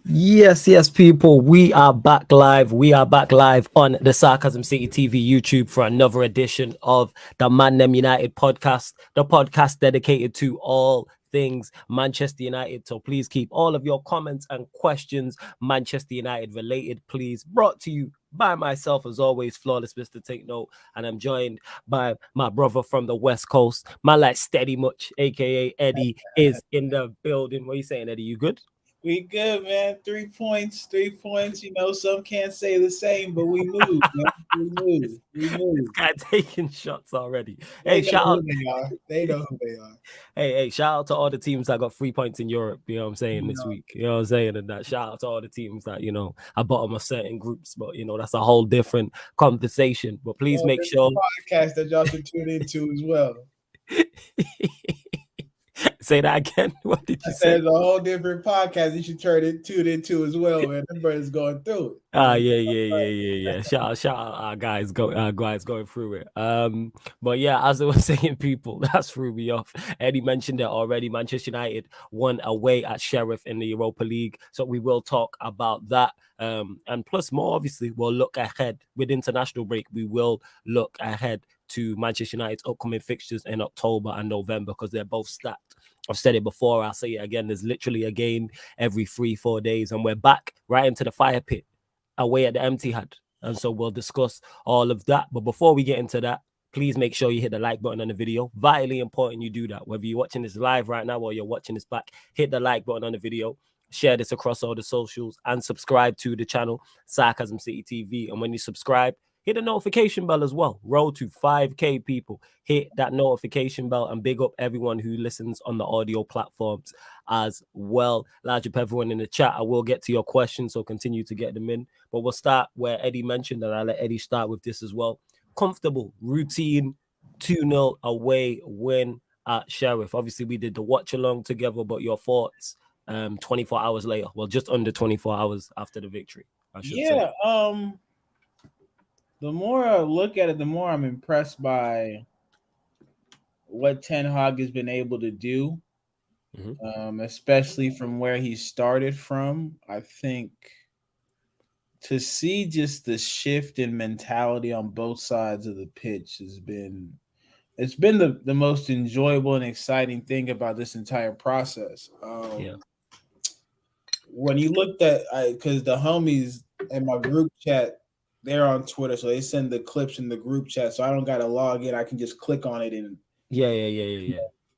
Yes, people. We are back live. We are back live on the Sarcasm City TV YouTube for another edition of the ManDem United podcast, the podcast dedicated to all things Manchester United. So please keep all of your comments and questions Manchester United related, please. Brought to you by myself, as always, Flawless Mr. Take Note. And I'm joined by my brother from the West Coast, my like Steady Much, aka Eddie, is in the building. What are you saying, Eddie? You good? We good, man. 3 points, 3 points. Some can't say the same, but we move, man. We move. We This move. guy taking shots already. They Hey, know shout who out. they are. They know who they are. Hey, shout out to all the teams that got 3 points in Europe. You know what I'm saying You this know, week. You know what I'm saying, and that shout out to all the teams that are bottom of certain groups. But that's a whole different conversation. But please make there's sure. a podcast that y'all should tune into as well. Say that again. What did I you said say? there's a whole different podcast you should tune into as well, man. Them brothers going through it. Ah, yeah. Shout out our guys going through it. But yeah, as I was saying, people, that's threw me off. Eddie mentioned it already. Manchester United won away at Sheriff in the Europa League, so we will talk about that. And plus more, obviously, we'll look ahead with international break. We will look ahead to Manchester United's upcoming fixtures in October and November because they're both stacked. I've said it before. I'll say it again. There's literally a game every 3-4 days, and we're back right into the fire pit away at the Empty Had. And so we'll discuss all of that. But before we get into that, please make sure you hit the like button on the video. Vitally important you do that. Whether you're watching this live right now or you're watching this back, hit the like button on the video. Share this across all the socials and subscribe to the channel, Sarcasm City TV. And when you subscribe, hit the notification bell as well. Roll to 5K people. Hit that notification bell and big up everyone who listens on the audio platforms as well. Large up everyone in the chat. I will get to your questions, so continue to get them in. But we'll start where Eddie mentioned, and I'll let Eddie start with this as well. Comfortable, routine, 2-0 away win at Sheriff. Obviously, we did the watch along together, but your thoughts 24 hours later, well, just under 24 hours after the victory, I should say. Yeah. The more I look at it, the more I'm impressed by what Ten Hag has been able to do. Especially from where he started from. I think to see just the shift in mentality on both sides of the pitch has been the most enjoyable and exciting thing about this entire process. When you looked at, because the homies in my group chat, they're on Twitter, so they send the clips in the group chat, so I don't got to log in. I can just click on it and yeah.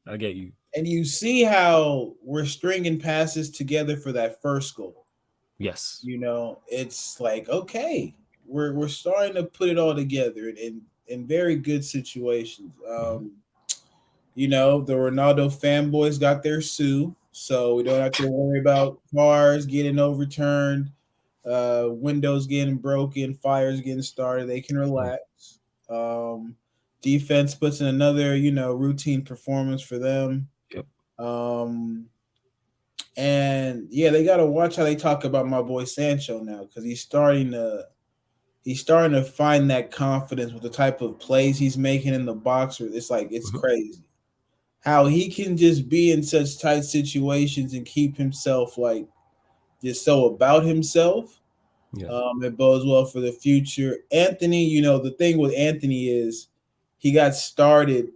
I get you. And you see how we're stringing passes together for that first goal. Yes. It's like, okay, we're starting to put it all together in very good situations. The Ronaldo fanboys got their sue, so we don't have to worry about cars getting overturned, windows getting broken, fires getting started. They can relax. Defense puts in another, routine performance for them. Yep. And yeah, they got to watch how they talk about my boy Sancho now, because he's starting to find that confidence with the type of plays he's making in the box. It's like it's crazy how he can just be in such tight situations and keep himself like just so about himself. It bodes well for the future. Anthony, the thing with Anthony is he got started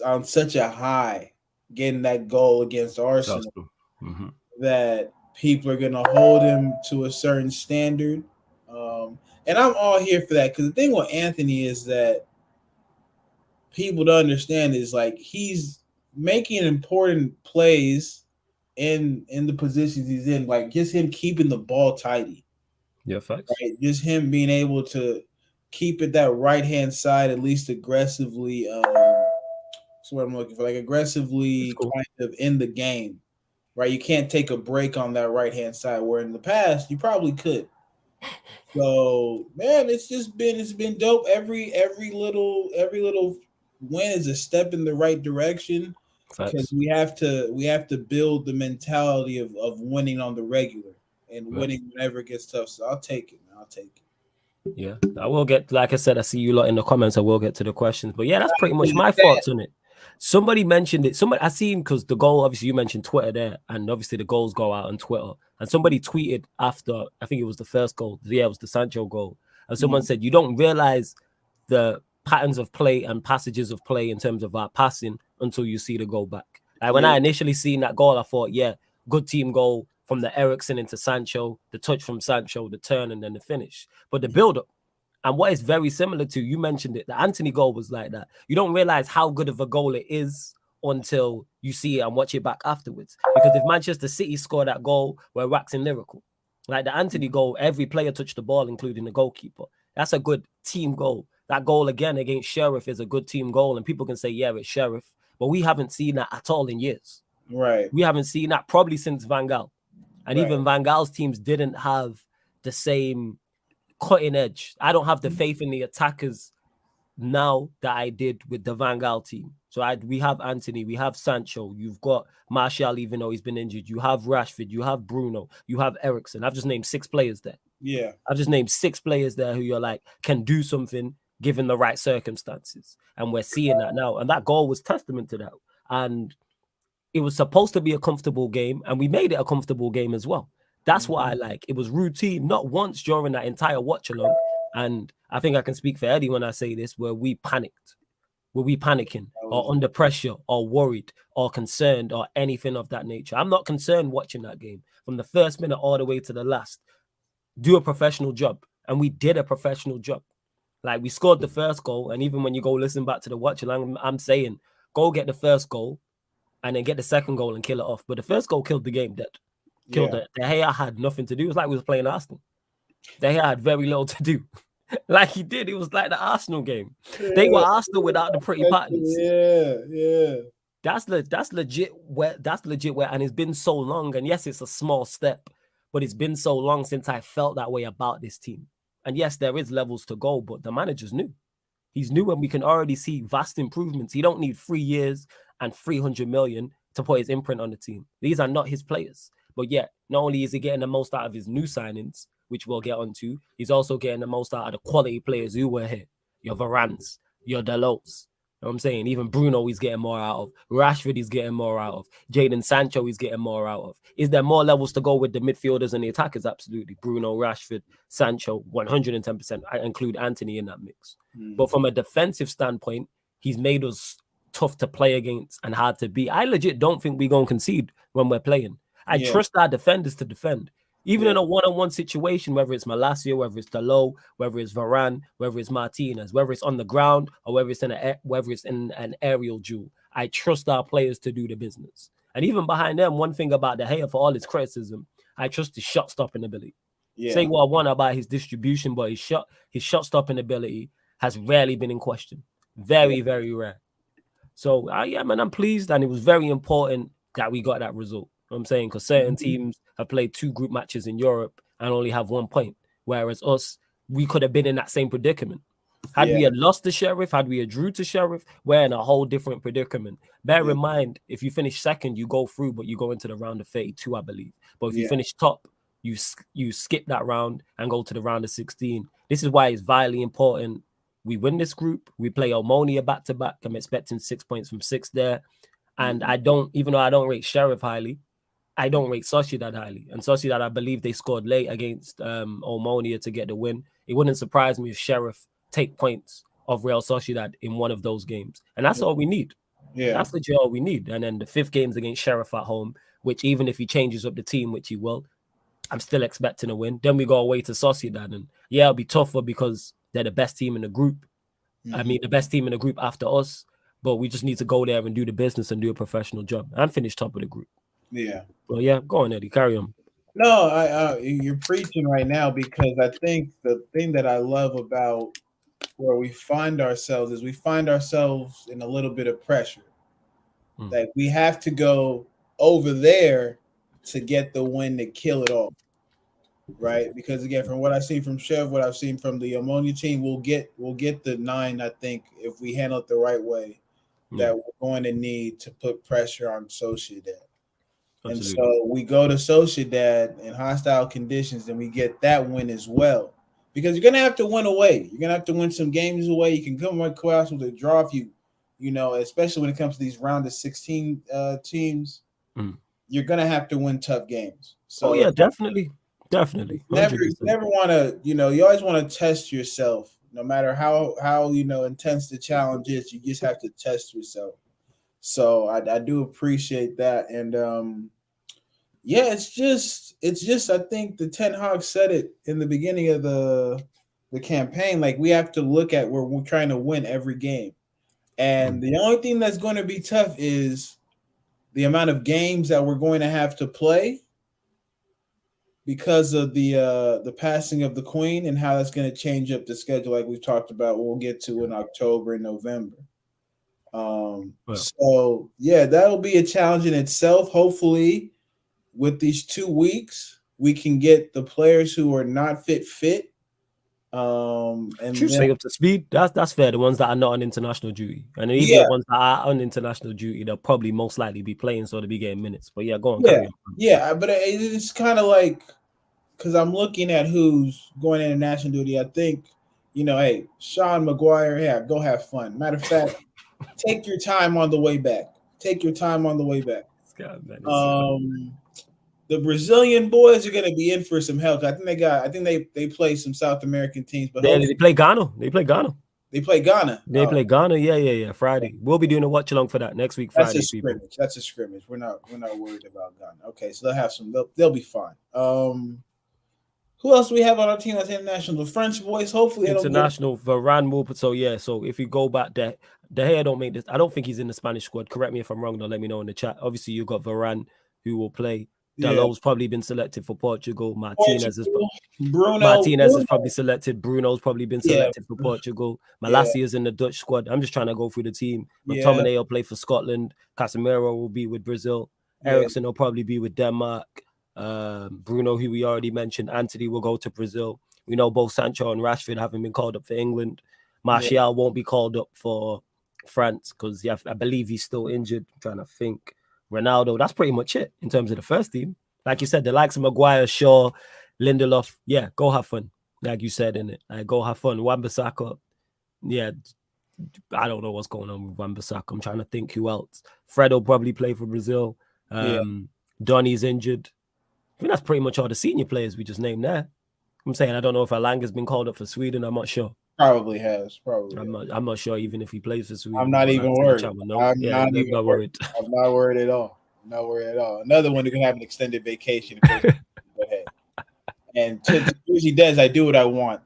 on such a high getting that goal against Arsenal that people are going to hold him to a certain standard. And I'm all here for that, because the thing with Anthony is that people to understand is like he's making important plays in the positions he's in, like just him keeping the ball tidy. Yeah, facts. Right? Just him being able to keep it that right hand side at least aggressively. That's what I'm looking for, like aggressively kind of in the game. Right, you can't take a break on that right hand side, where in the past you probably could. So man, it's been dope. Every little win is a step in the right direction, because we have to build the mentality of winning on the regular and winning whenever it gets tough. So I'll take it, man. I'll take it. Yeah, I will get, like I said, I see you lot in the comments. I will get to the questions, but yeah, that's pretty much my thoughts on it. Somebody mentioned it. Somebody I seen because the goal, obviously, you mentioned Twitter there, and obviously the goals go out on Twitter. And somebody tweeted after, I think it was the first goal. Yeah, it was the Sancho goal. And someone said, you don't realize the patterns of play and passages of play in terms of our passing until you see the goal back. Like when Yeah, I initially seen that goal, I thought, yeah, good team goal from the Ericsson into Sancho, the touch from Sancho, the turn, and then the finish. But the build up, and what is very similar to, you mentioned it, the Anthony goal was like that. You don't realize how good of a goal it is until you see it and watch it back afterwards. Because if Manchester City score that goal, we're waxing lyrical. Like the Anthony goal, every player touched the ball, including the goalkeeper. That's a good team goal. That goal again against Sheriff is a good team goal. And people can say, yeah, it's Sheriff. But we haven't seen that at all in years. right, We haven't seen that probably since Van Gaal. And right. even Van Gaal's teams didn't have the same cutting edge. I don't have the faith in the attackers now that I did with the Van Gaal team. So we have Anthony, we have Sancho, you've got Martial, even though he's been injured. You have Rashford, you have Bruno, you have Ericsson. I've just named 6 players there. Yeah, I've just named 6 players there who you're like can do something given the right circumstances. And we're seeing that now. And that goal was testament to that. And it was supposed to be a comfortable game, and we made it a comfortable game as well. That's what I like. It was routine, not once during that entire watch along. And I think I can speak for Eddie when I say this, where we panicked. Were we panicking or under pressure or worried or concerned or anything of that nature? I'm not concerned watching that game from the first minute all the way to the last. Do a professional job. And we did a professional job. Like we scored the first goal. And even when you go listen back to the watch along, I'm saying, go get the first goal and then get the second goal and kill it off. But the first goal killed the game dead. Killed it. De Gea had nothing to do. It was like we was playing Arsenal. De Gea had very little to do. Like he did. It was like the Arsenal game. They were Arsenal without the pretty patterns. Yeah. That's legit where and it's been so long. And yes, it's a small step, but it's been so long since I felt that way about this team. And yes, there is levels to go, but the manager's new. He's new, and we can already see vast improvements. He don't need 3 years and 300 million to put his imprint on the team. These are not his players. But yet, not only is he getting the most out of his new signings, which we'll get onto, he's also getting the most out of the quality players who were here. Your Varanes, your Dalots. You know what I'm saying? Even Bruno he's getting more out of. Rashford he's getting more out of. Jadon Sancho he's getting more out of. Is there more levels to go with the midfielders and the attackers? Absolutely. Bruno, Rashford, Sancho, 110%. I include Anthony in that mix. But from a defensive standpoint, he's made us tough to play against and hard to beat. I legit don't think we're going to concede when we're playing. I trust our defenders to defend. Even in a one-on-one situation, whether it's Malacia, whether it's Dalot, whether it's Varane, whether it's Martinez, whether it's on the ground or whether it's in an aerial duel, I trust our players to do the business. And even behind them, one thing about De Gea, for all his criticism, I trust his shot-stopping ability. Say what I want about his distribution, but his shot-stopping ability has rarely been in question. Very, very rare. So, yeah, man, I'm pleased. And it was very important that we got that result. You know what I'm saying? Because certain teams have played 2 group matches in Europe and only have 1 point. Whereas us, we could have been in that same predicament. Had we had lost to Sheriff, had we had drew to Sheriff, we're in a whole different predicament. Bear in mind, if you finish second, you go through, but you go into the round of 32, I believe. But if you finish top, you skip that round and go to the round of 16. This is why it's vitally important. We win this group. We play Omonia back-to-back. I'm expecting 6 points from 6 there. And even though I don't rate Sheriff highly, I don't rate Sociedad highly. And Sociedad, I believe they scored late against Omonia to get the win. It wouldn't surprise me if Sheriff take points of Real Sociedad in one of those games. And that's all we need. That's legit all we need. And then the 5th game's against Sheriff at home, which even if he changes up the team, which he will, I'm still expecting a win. Then we go away to Sociedad. And yeah, it'll be tougher because they're the best team in the group. I mean, the best team in the group after us. But we just need to go there and do the business and do a professional job and finish top of the group. Yeah. Well, yeah, go on, Eddie. Carry on. No, you're preaching right now, because I think the thing that I love about where we find ourselves is we find ourselves in a little bit of pressure. Like we have to go over there to get the win to kill it all. Right? Because again, from what I've seen from Chev, what I've seen from the Ammonia team, we'll get the 9, I think, if we handle it the right way, that we're going to need to put pressure on Sociedad. Absolutely. And so we go to Sociedad in hostile conditions and we get that win as well. Because you're going to have to win away. You're going to have to win some games away. You can come across with a draw if you especially when it comes to these round of 16 teams, Mm. you're gonna have to win tough games. Oh So yeah, definitely, 100%. never want to, you always want to test yourself, no matter how intense the challenge is. You just have to test yourself. So I do appreciate that, and yeah, it's just I think the Ten Hag said it in the beginning of the campaign. Like, we have to look at where we're trying to win every game, and the only thing that's going to be tough is the amount of games that we're going to have to play because of the passing of the Queen and how that's going to change up the schedule, like we've talked about. We'll get to in October and November. So yeah, that'll be a challenge in itself. Hopefully, with these 2 weeks, we can get the players who are not fit. And Should stay up to speed. That's fair. The ones that are not on international duty, and even the ones that are on international duty, they'll probably most likely be playing, so they'll be getting minutes. But yeah, go on, carry on. Yeah, but it's kind of like, because I'm looking at who's going international duty. I think, hey, Sean Maguire, yeah, go have fun. Matter of fact, take your time on the way back. The Brazilian boys are going to be in for some help. I think they play some South American teams, but they play Ghana. They play Ghana. Yeah. Friday. We'll be doing a watch along for that next week. Friday. That's a scrimmage. We're not worried about Ghana. Okay, so they'll have some. They'll be fine. Who else do we have on our team that's international? The French boys. Hopefully, international. Varane will. So yeah. So if you go back there, De Gea don't make this. I don't think he's in the Spanish squad. Correct me if I'm wrong. Though, let me know in the chat. Obviously, you got Varane who will play. Dalot's probably been selected for Portugal. Martinez has probably selected. Bruno's probably been selected for Portugal. Malacia is in the Dutch squad. I'm just trying to go through the team. McTominay will play for Scotland. Casemiro will be with Brazil. Eriksen will probably be with Denmark. Bruno, who we already mentioned. Anthony will go to Brazil. We know both Sancho and Rashford haven't been called up for England. Martial won't be called up for France because I believe he's still injured. I'm trying to think. Ronaldo, that's pretty much it in terms of the first team. Like you said, the likes of Maguire, Shaw, Lindelof, yeah, go have fun. Like you said, in it, go have fun. Wan-Bissaka, yeah, I don't know what's going on with Wan-Bissaka. I'm trying to think who else. Fred will probably play for Brazil. Donny's injured. I think that's pretty much all the senior players we just named there. I'm saying I don't know if Alanga's been called up for Sweden. I'm not sure. Probably has. I'm not sure even if he plays for Sweden. I'm not even worried. I'm not worried. I'm not worried at all. Another one who can have an extended vacation. But hey, and to Drizzy Des, I do what I want.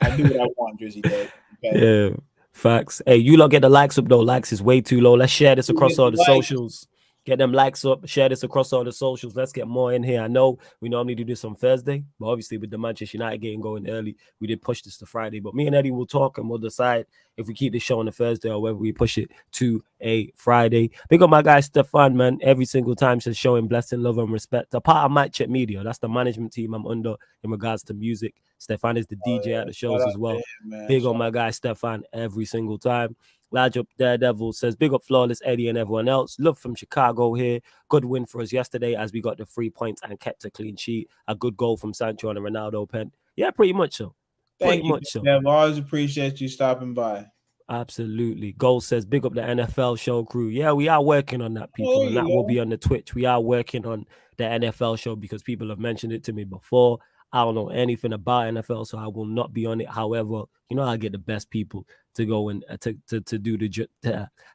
Drizzy Des. Okay? Yeah, facts. Hey, you lot get the likes up though. Likes is way too low. Let's share this across all the socials. Get them likes up, share this across all the socials. Let's get more in here. I know we normally do this on Thursday, but obviously with the Manchester United game going early, we did push this to Friday. But me and Eddie will talk and we'll decide if we keep this show on a Thursday or whether we push it to a Friday. Big up my guy Stefan, man. Every single time says showing blessing, love, and respect. A part of Mic Check Media. That's the management team I'm under in regards to music. Stefan is the DJ at the shows as well. Big up my guy Stefan every single time. Large up Daredevil says, big up Flawless Eddie and everyone else. Love from Chicago here. Good win for us yesterday as we got the 3 points and kept a clean sheet. A good goal from Sancho and a Ronaldo pen. Yeah, pretty much so. Thank you. I've always appreciate you stopping by. Absolutely. Goal says, big up the NFL show crew. Yeah, we are working on that, people. And that will be on the Twitch. We are working on the NFL show because people have mentioned it to me before. I don't know anything about NFL, so I will not be on it. However, I'll get the best people to go and to do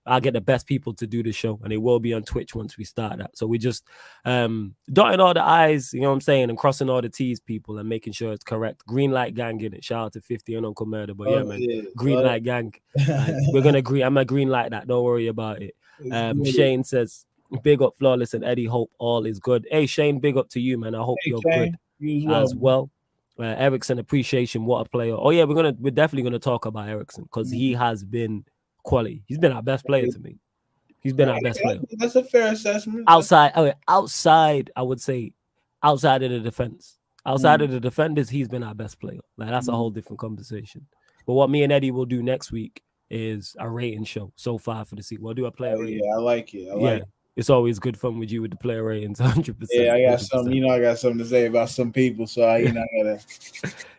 I'll get the best people to do the show, and it will be on Twitch once we start that. So we just dotting all the I's, you know what I'm saying, and crossing all the T's, people, and making sure it's correct. Green Light Gang in it. Shout out to 50 and Uncle Murder. But Green Light Gang. We're gonna agree. I'm a green light that. Don't worry about it. Shane says, big up Flawless and Eddie. Hope all is good. Hey Shane, big up to you, man. I hope you're Shane, good as well. Eriksen appreciation, what a player. Oh yeah, we're definitely gonna talk about Eriksen because he has been quality. He's been our best player to me. He's been our best player. That's a fair assessment. Outside, I would say outside of the defense. Outside of the defenders, he's been our best player. Like that's a whole different conversation. But what me and Eddie will do next week is a rating show so far for the season. We'll do a player rating. Yeah, I like it. It's always good fun with you with the player ratings, 100%. Yeah, I got 100%. Something. I got something to say about some people, so I gotta.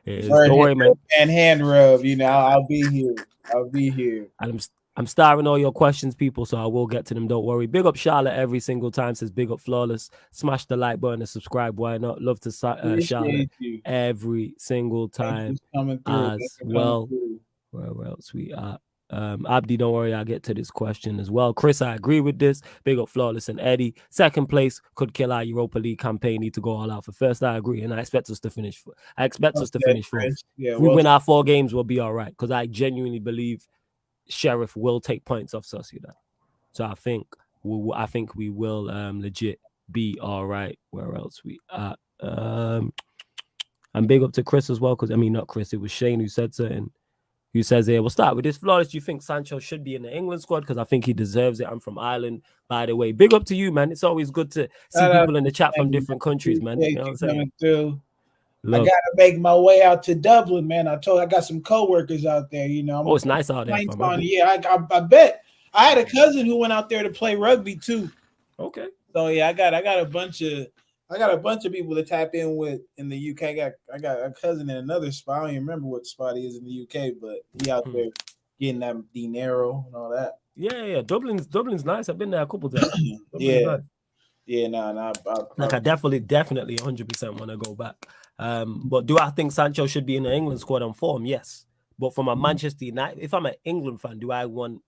Don't worry, man. And hand rub. I'll be here. And I'm starring all your questions, people, so I will get to them. Don't worry. Big up Charlotte every single time. Says big up Flawless. Smash the like button and subscribe. Why not? Love to Charlotte Appreciate you. every single Thank you time for coming through. Thanks as for coming well. through. Where else we are? Abdi, don't worry, I'll get to this question as well. Chris, I agree with this. Big up Flawless and Eddie. Second place could kill our Europa League campaign. Need to go all out for first. I agree, and I expect us to finish. I expect us to Okay, finish fourth. Chris. Yeah, If we well, win our 4 games, we'll be all right. Because I genuinely believe Sheriff will take points off Sociedad. So I think we will legit be all right. Where else we at? And big up to Chris as well, because I mean not Chris, it was Shane who said something. Who says here, we'll start with this. Flawless, do you think Sancho should be in the England squad? Because I think he deserves it. I'm from Ireland, by the way. Big up to you, man. It's always good to see people in the chat from different countries, man. You know what I'm saying? Coming through. Look. I gotta make my way out to Dublin, man. I got some co-workers out there. You know, it's nice out there. Yeah, I bet. I had a cousin who went out there to play rugby too. Okay. So yeah, I got a bunch of people to tap in with in the UK. I got a cousin in another spot. I don't even remember what spot he is in the UK, but he out there getting that dinero and all that. Yeah. Dublin's nice. I've been there a couple times. Yeah. Yeah, no. I definitely 100% want to go back. But do I think Sancho should be in the England squad on form? Yes. But from a Manchester United, if I'm an England fan, do I want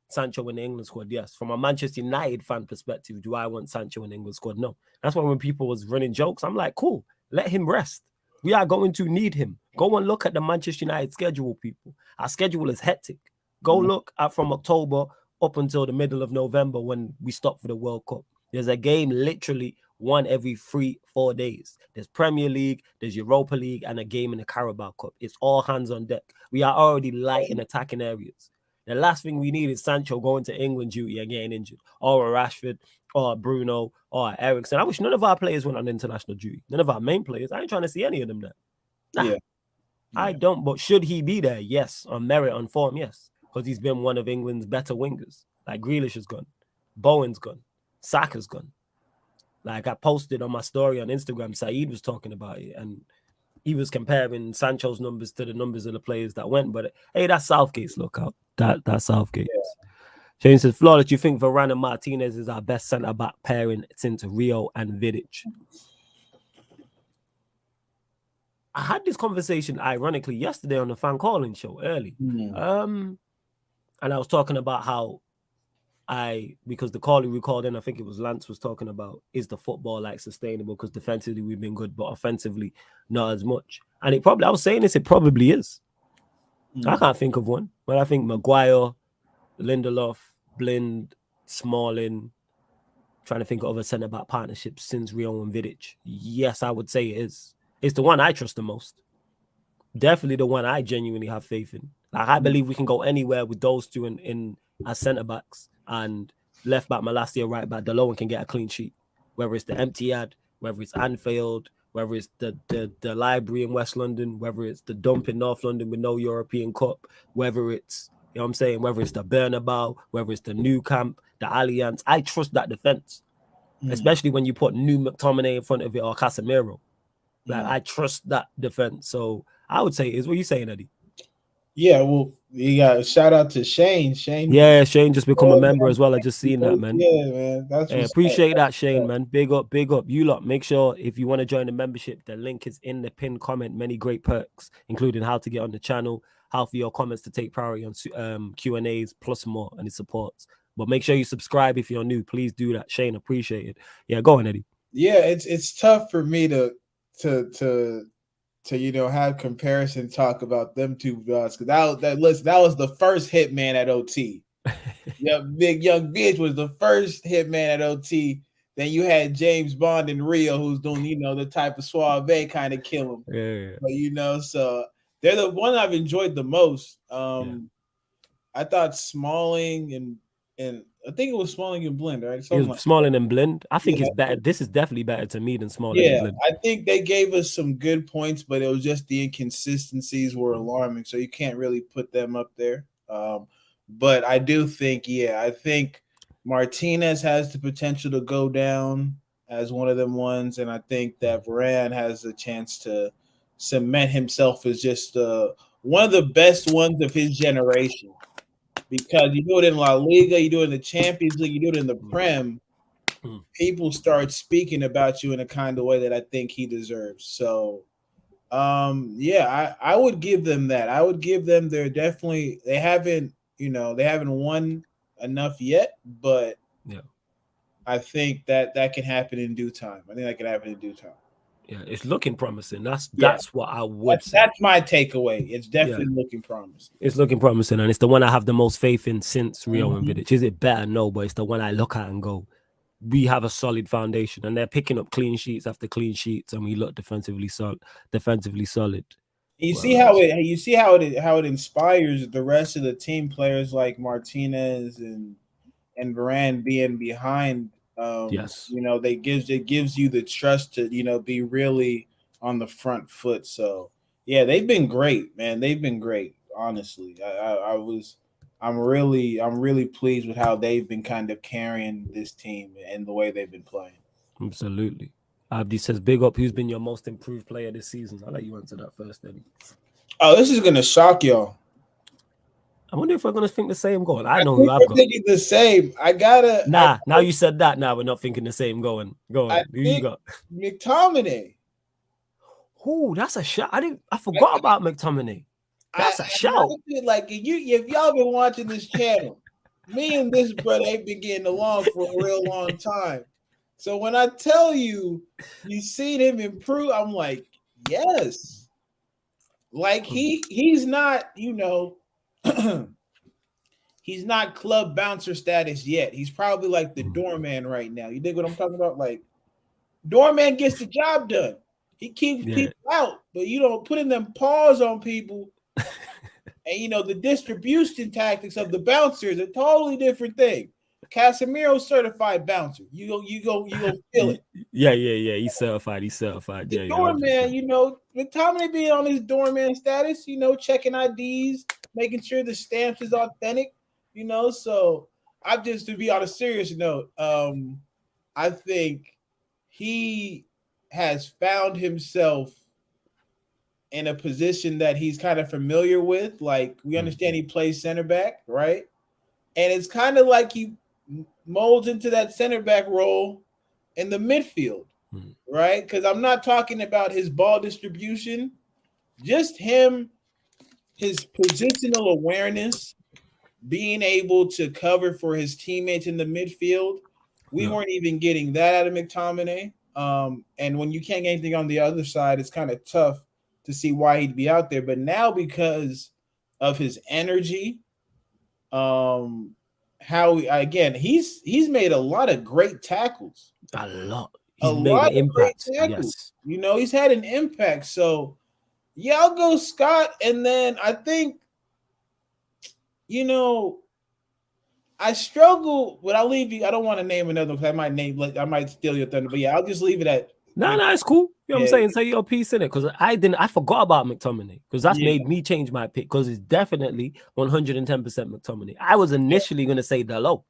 Sancho in the England squad? Yes. From a Manchester United fan perspective, do I want Sancho in the England squad? No. That's why when people was running jokes, I'm like, cool, let him rest. We are going to need him. Go and look at the Manchester United schedule, people. Our schedule is hectic. Go look at from October up until the middle of November when we stop for the World Cup. There's a game literally one every 3-4 days. There's Premier League, there's Europa League, and a game in the Carabao Cup. It's all hands on deck. We are already light in attacking areas. The last thing we need is Sancho going to England duty and getting injured, or a Rashford, or a Bruno, or a Eriksen. I wish none of our players went on international duty. None of our main players. I ain't trying to see any of them there. Nah, yeah. I don't. But should he be there? Yes. On merit, on form, yes. Because he's been one of England's better wingers. Like Grealish has gone. Bowen's gone. Saka's gone. Like I posted on my story on Instagram, Saeed was talking about it, and he was comparing Sancho's numbers to the numbers of the players that went. But hey, that's Southgate's lookout. That's Southgate. Yeah. Shane says, Flawless, do you think Varane and Martinez is our best centre-back pairing since Rio and Vidic? I had this conversation, ironically, yesterday on the fan calling show early. And I was talking about how because the caller we called in, I think it was Lance, was talking about, is the football like sustainable? Because defensively we've been good, but offensively not as much. And I was saying this, it probably is. I can't think of one, but I think Maguire, Lindelof, Blind, Smalling, trying to think of other centre-back partnerships since Rio and Vidic. Yes, I would say it is. It's the one I trust the most. Definitely the one I genuinely have faith in. Like I believe we can go anywhere with those two in as centre-backs, and left back Malacia, right back Daloan can get a clean sheet. Whether it's the Etihad, whether it's Anfield, whether it's the library in West London, whether it's the dump in North London with no European Cup, whether it's, you know what I'm saying, whether it's the Bernabeu, whether it's the New Camp, the Allianz. I trust that defense, especially when you put New McTominay in front of it or Casemiro. Like I trust that defense. So I would say is what you saying, Eddie. Yeah, well, you got a shout out to Shane. Shane just become a member as well. I just seen that, man. Yeah, man. That's appreciate that, Shane, man. Big up. You lot. Make sure if you want to join the membership, the link is in the pinned comment. Many great perks, including how to get on the channel, how for your comments to take priority on Q&As, plus more, and it supports. But make sure you subscribe if you're new. Please do that, Shane. Appreciate it. Yeah, go on, Eddie. Yeah, it's tough for me to have comparison talk about them two because that was the first hitman at OT. Yeah, Big Young Bitch was the first hitman at OT. Then you had James Bond in Rio, who's doing the type of suave kind of kill him. Yeah. But so they're the one I've enjoyed the most. I thought Smalling and I think it was Smalling and Blind, right? Smalling and Blind. I think it's better. This is definitely better to me than Smalling and Blind. I think they gave us some good points, but it was just the inconsistencies were alarming. So you can't really put them up there. But I do think, I think Martinez has the potential to go down as one of them ones. And I think that Varane has a chance to cement himself as just one of the best ones of his generation. because you do it in La Liga, you do it in the Champions League, you do it in the Mm. Prem. Mm. People start speaking about you in a kind of way that I think he deserves. So, yeah, I would give them that. I would give them they're definitely they haven't won enough yet, but Yeah. I think that can happen in due time. I think that can happen in due time. Yeah, it's looking promising. That's Yeah, that's what I would say. that's my takeaway. It's Yeah, definitely looking promising. it's looking promising, and it's the one I have the most faith in since Rio and Mhm. Vidic. Is it better? No, but it's the one I look at and go, we have a solid foundation, and they're picking up clean sheets after clean sheets, and we look defensively solid. Defensively solid. You see how Whereas, it inspires the rest of the team players like Martinez and Varane being behind. yes, It gives you the trust to be really on the front foot. So yeah, they've been great, man. They've been great. Honestly, I'm really pleased with how they've been kind of carrying this team and the way they've been playing. absolutely. Abdi says, "Big up. Who's been your most improved player this season?" I'll let you answer that first, Eddie. Oh, this is gonna shock y'all. I wonder if we're gonna think the same goal. I I know who think I've we're got. thinking the same. I Nah, now you said that. Now we're not thinking the same. Go I on. Who you think got? McTominay. Oh, that's a shot. I forgot about McTominay. That's a shout. I feel like if y'all been watching this channel, me and this brother ain't been getting along for a real long time. So when I tell you seen him improve, I'm like, yes. Like he's not, he's not club bouncer status yet. He's probably like the doorman right now. You dig what I'm talking about? Like doorman gets the job done. He keeps people out, but you don't put in them paws on people. And the distribution tactics of the bouncer is a totally different thing. Casemiro certified bouncer. You go feel it. Yeah. He's certified. The Yeah, doorman, 100%. with Tommy being on his doorman status, checking IDs, making sure the stamps is authentic, So I just to be on a serious note, I think he has found himself in a position that he's kind of familiar with. Like we understand he plays center back, right? And it's kind of like he molds into that center back role in the midfield, right? Because I'm not talking about his ball distribution, just him, his positional awareness, being able to cover for his teammates in the midfield. We weren't even getting that out of McTominay. And when you can't get anything on the other side, it's kind of tough to see why he'd be out there. But now because of his energy, he's made a lot of great tackles. A lot. A He's made lot an of great impact. tackles. Yes. He's had an impact. So yeah, I'll go Scott. And then I think, I struggle, but I'll leave you. I don't want to name another one because I might steal your thunder. But yeah, I'll just leave it at No, it's cool. You know what I'm saying? Say your piece in it because I forgot about McTominay because that's made me change my pick because it's definitely 110% McTominay. I was initially going to say Dalot.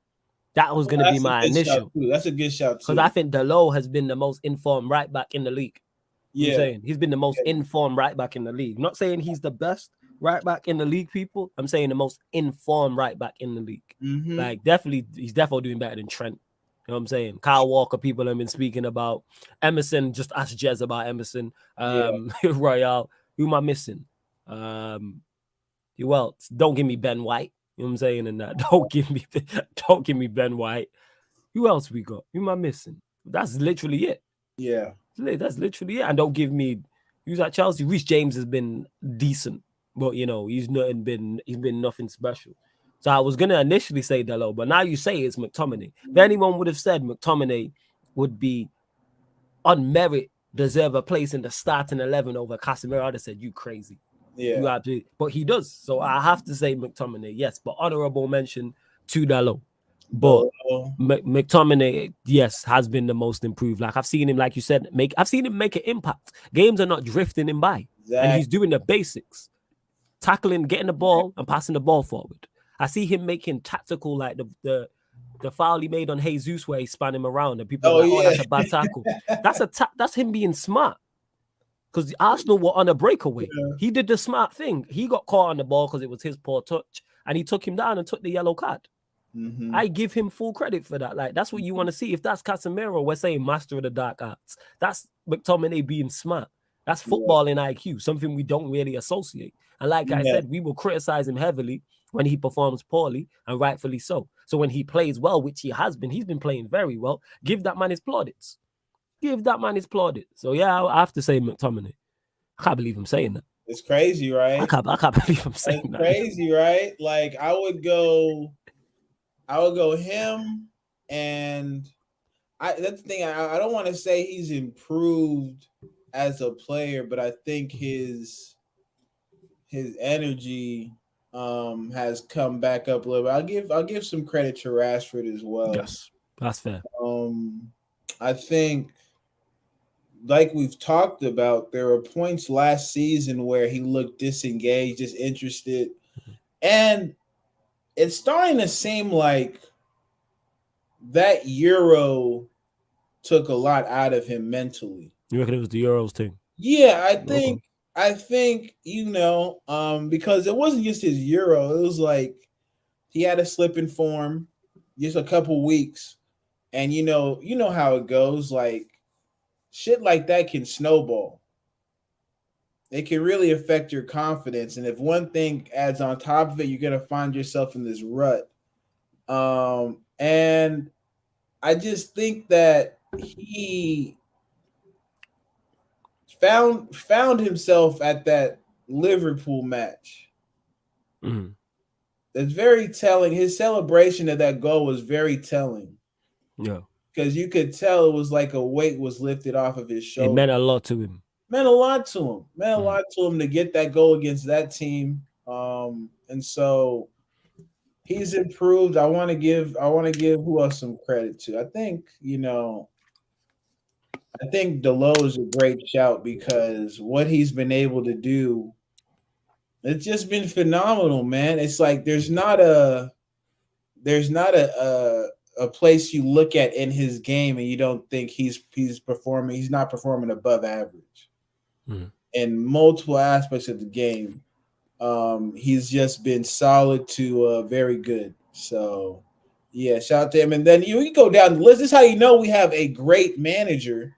That was going to be my initial. That's a good shout too. Because I think Dalot has been the most informed right back in the league. You know what I'm saying? He's been the most informed right back in the league. Not saying he's the best right back in the league, people. I'm saying the most informed right back in the league. Like he's definitely doing better than Trent. You know what I'm saying? Kyle Walker, people have been speaking about. Emerson, just ask Jez about Emerson. Royale, who am I missing? Who else? Don't give me Ben White. You know what I'm saying? And that don't give me Ben White. Who else we got? Who am I missing? That's literally it. Yeah. That's literally it. And don't give me who's at Chelsea. Reece James has been decent, but he's been nothing special. So I was gonna initially say Dalot, but now you say it's McTominay. If anyone would have said McTominay would be on merit, deserve a place in the starting 11 over Casemiro, I'd have said you crazy. Yeah. You have to, but he does. So I have to say McTominay, yes, but honorable mention to Dalot. But McTominay, yes, has been the most improved. Like I've seen him, like you said, I've seen him make an impact. Games are not drifting him by, and he's doing the basics, tackling, getting the ball, and passing the ball forward. I see him making tactical, like the foul he made on Jesus where he spun him around, and people are like, "Oh, that's a bad tackle." That's him being smart. Because Arsenal were on a breakaway. He did the smart thing. He got caught on the ball because it was his poor touch. and he took him down and took the yellow card. Mm-hmm. I give him full credit for that. Like, that's what you want to see. If that's Casemiro, we're saying master of the dark arts. That's McTominay being smart. That's footballing IQ, something we don't really associate. And like I said, we will criticize him heavily when he performs poorly, and rightfully so. So when he plays well, which he has been, he's been playing very well, give that man his plaudits. Give that man his plaudits. So yeah, I have to say McTominay. I can't believe I'm saying that. It's crazy, right? I can't believe I'm saying that. Crazy, right? Like I would go him, and that's the thing. I don't want to say he's improved as a player, but I think his energy has come back up a little bit. I'll give some credit to Rashford as well. Yes, that's fair. I think, like we've talked about, there were points last season where he looked disengaged, disinterested, and it's starting to seem like that Euro took a lot out of him mentally. You reckon it was the Euros thing? Yeah, I think because it wasn't just his Euro. It was like he had a slip in form just a couple weeks, and you know how it goes. Like shit like that can snowball. It can really affect your confidence, and if one thing adds on top of it, you're gonna find yourself in this rut. And I just think that he found himself at that Liverpool match. Mm-hmm. It's very telling. His celebration of that goal was very telling. Yeah. Because you could tell it was like a weight was lifted off of his shoulder. It meant a lot to him. Meant a lot to him to get that goal against that team. And so he's improved. I want to give who else some credit to. I think Dalot is a great shout because what he's been able to do, it's just been phenomenal, man. It's like there's not a place you look at in his game and you don't think he's not performing above average in multiple aspects of the game. He's just been solid to very good. So yeah, shout out to him. And then you go down the list. This is how you know we have a great manager.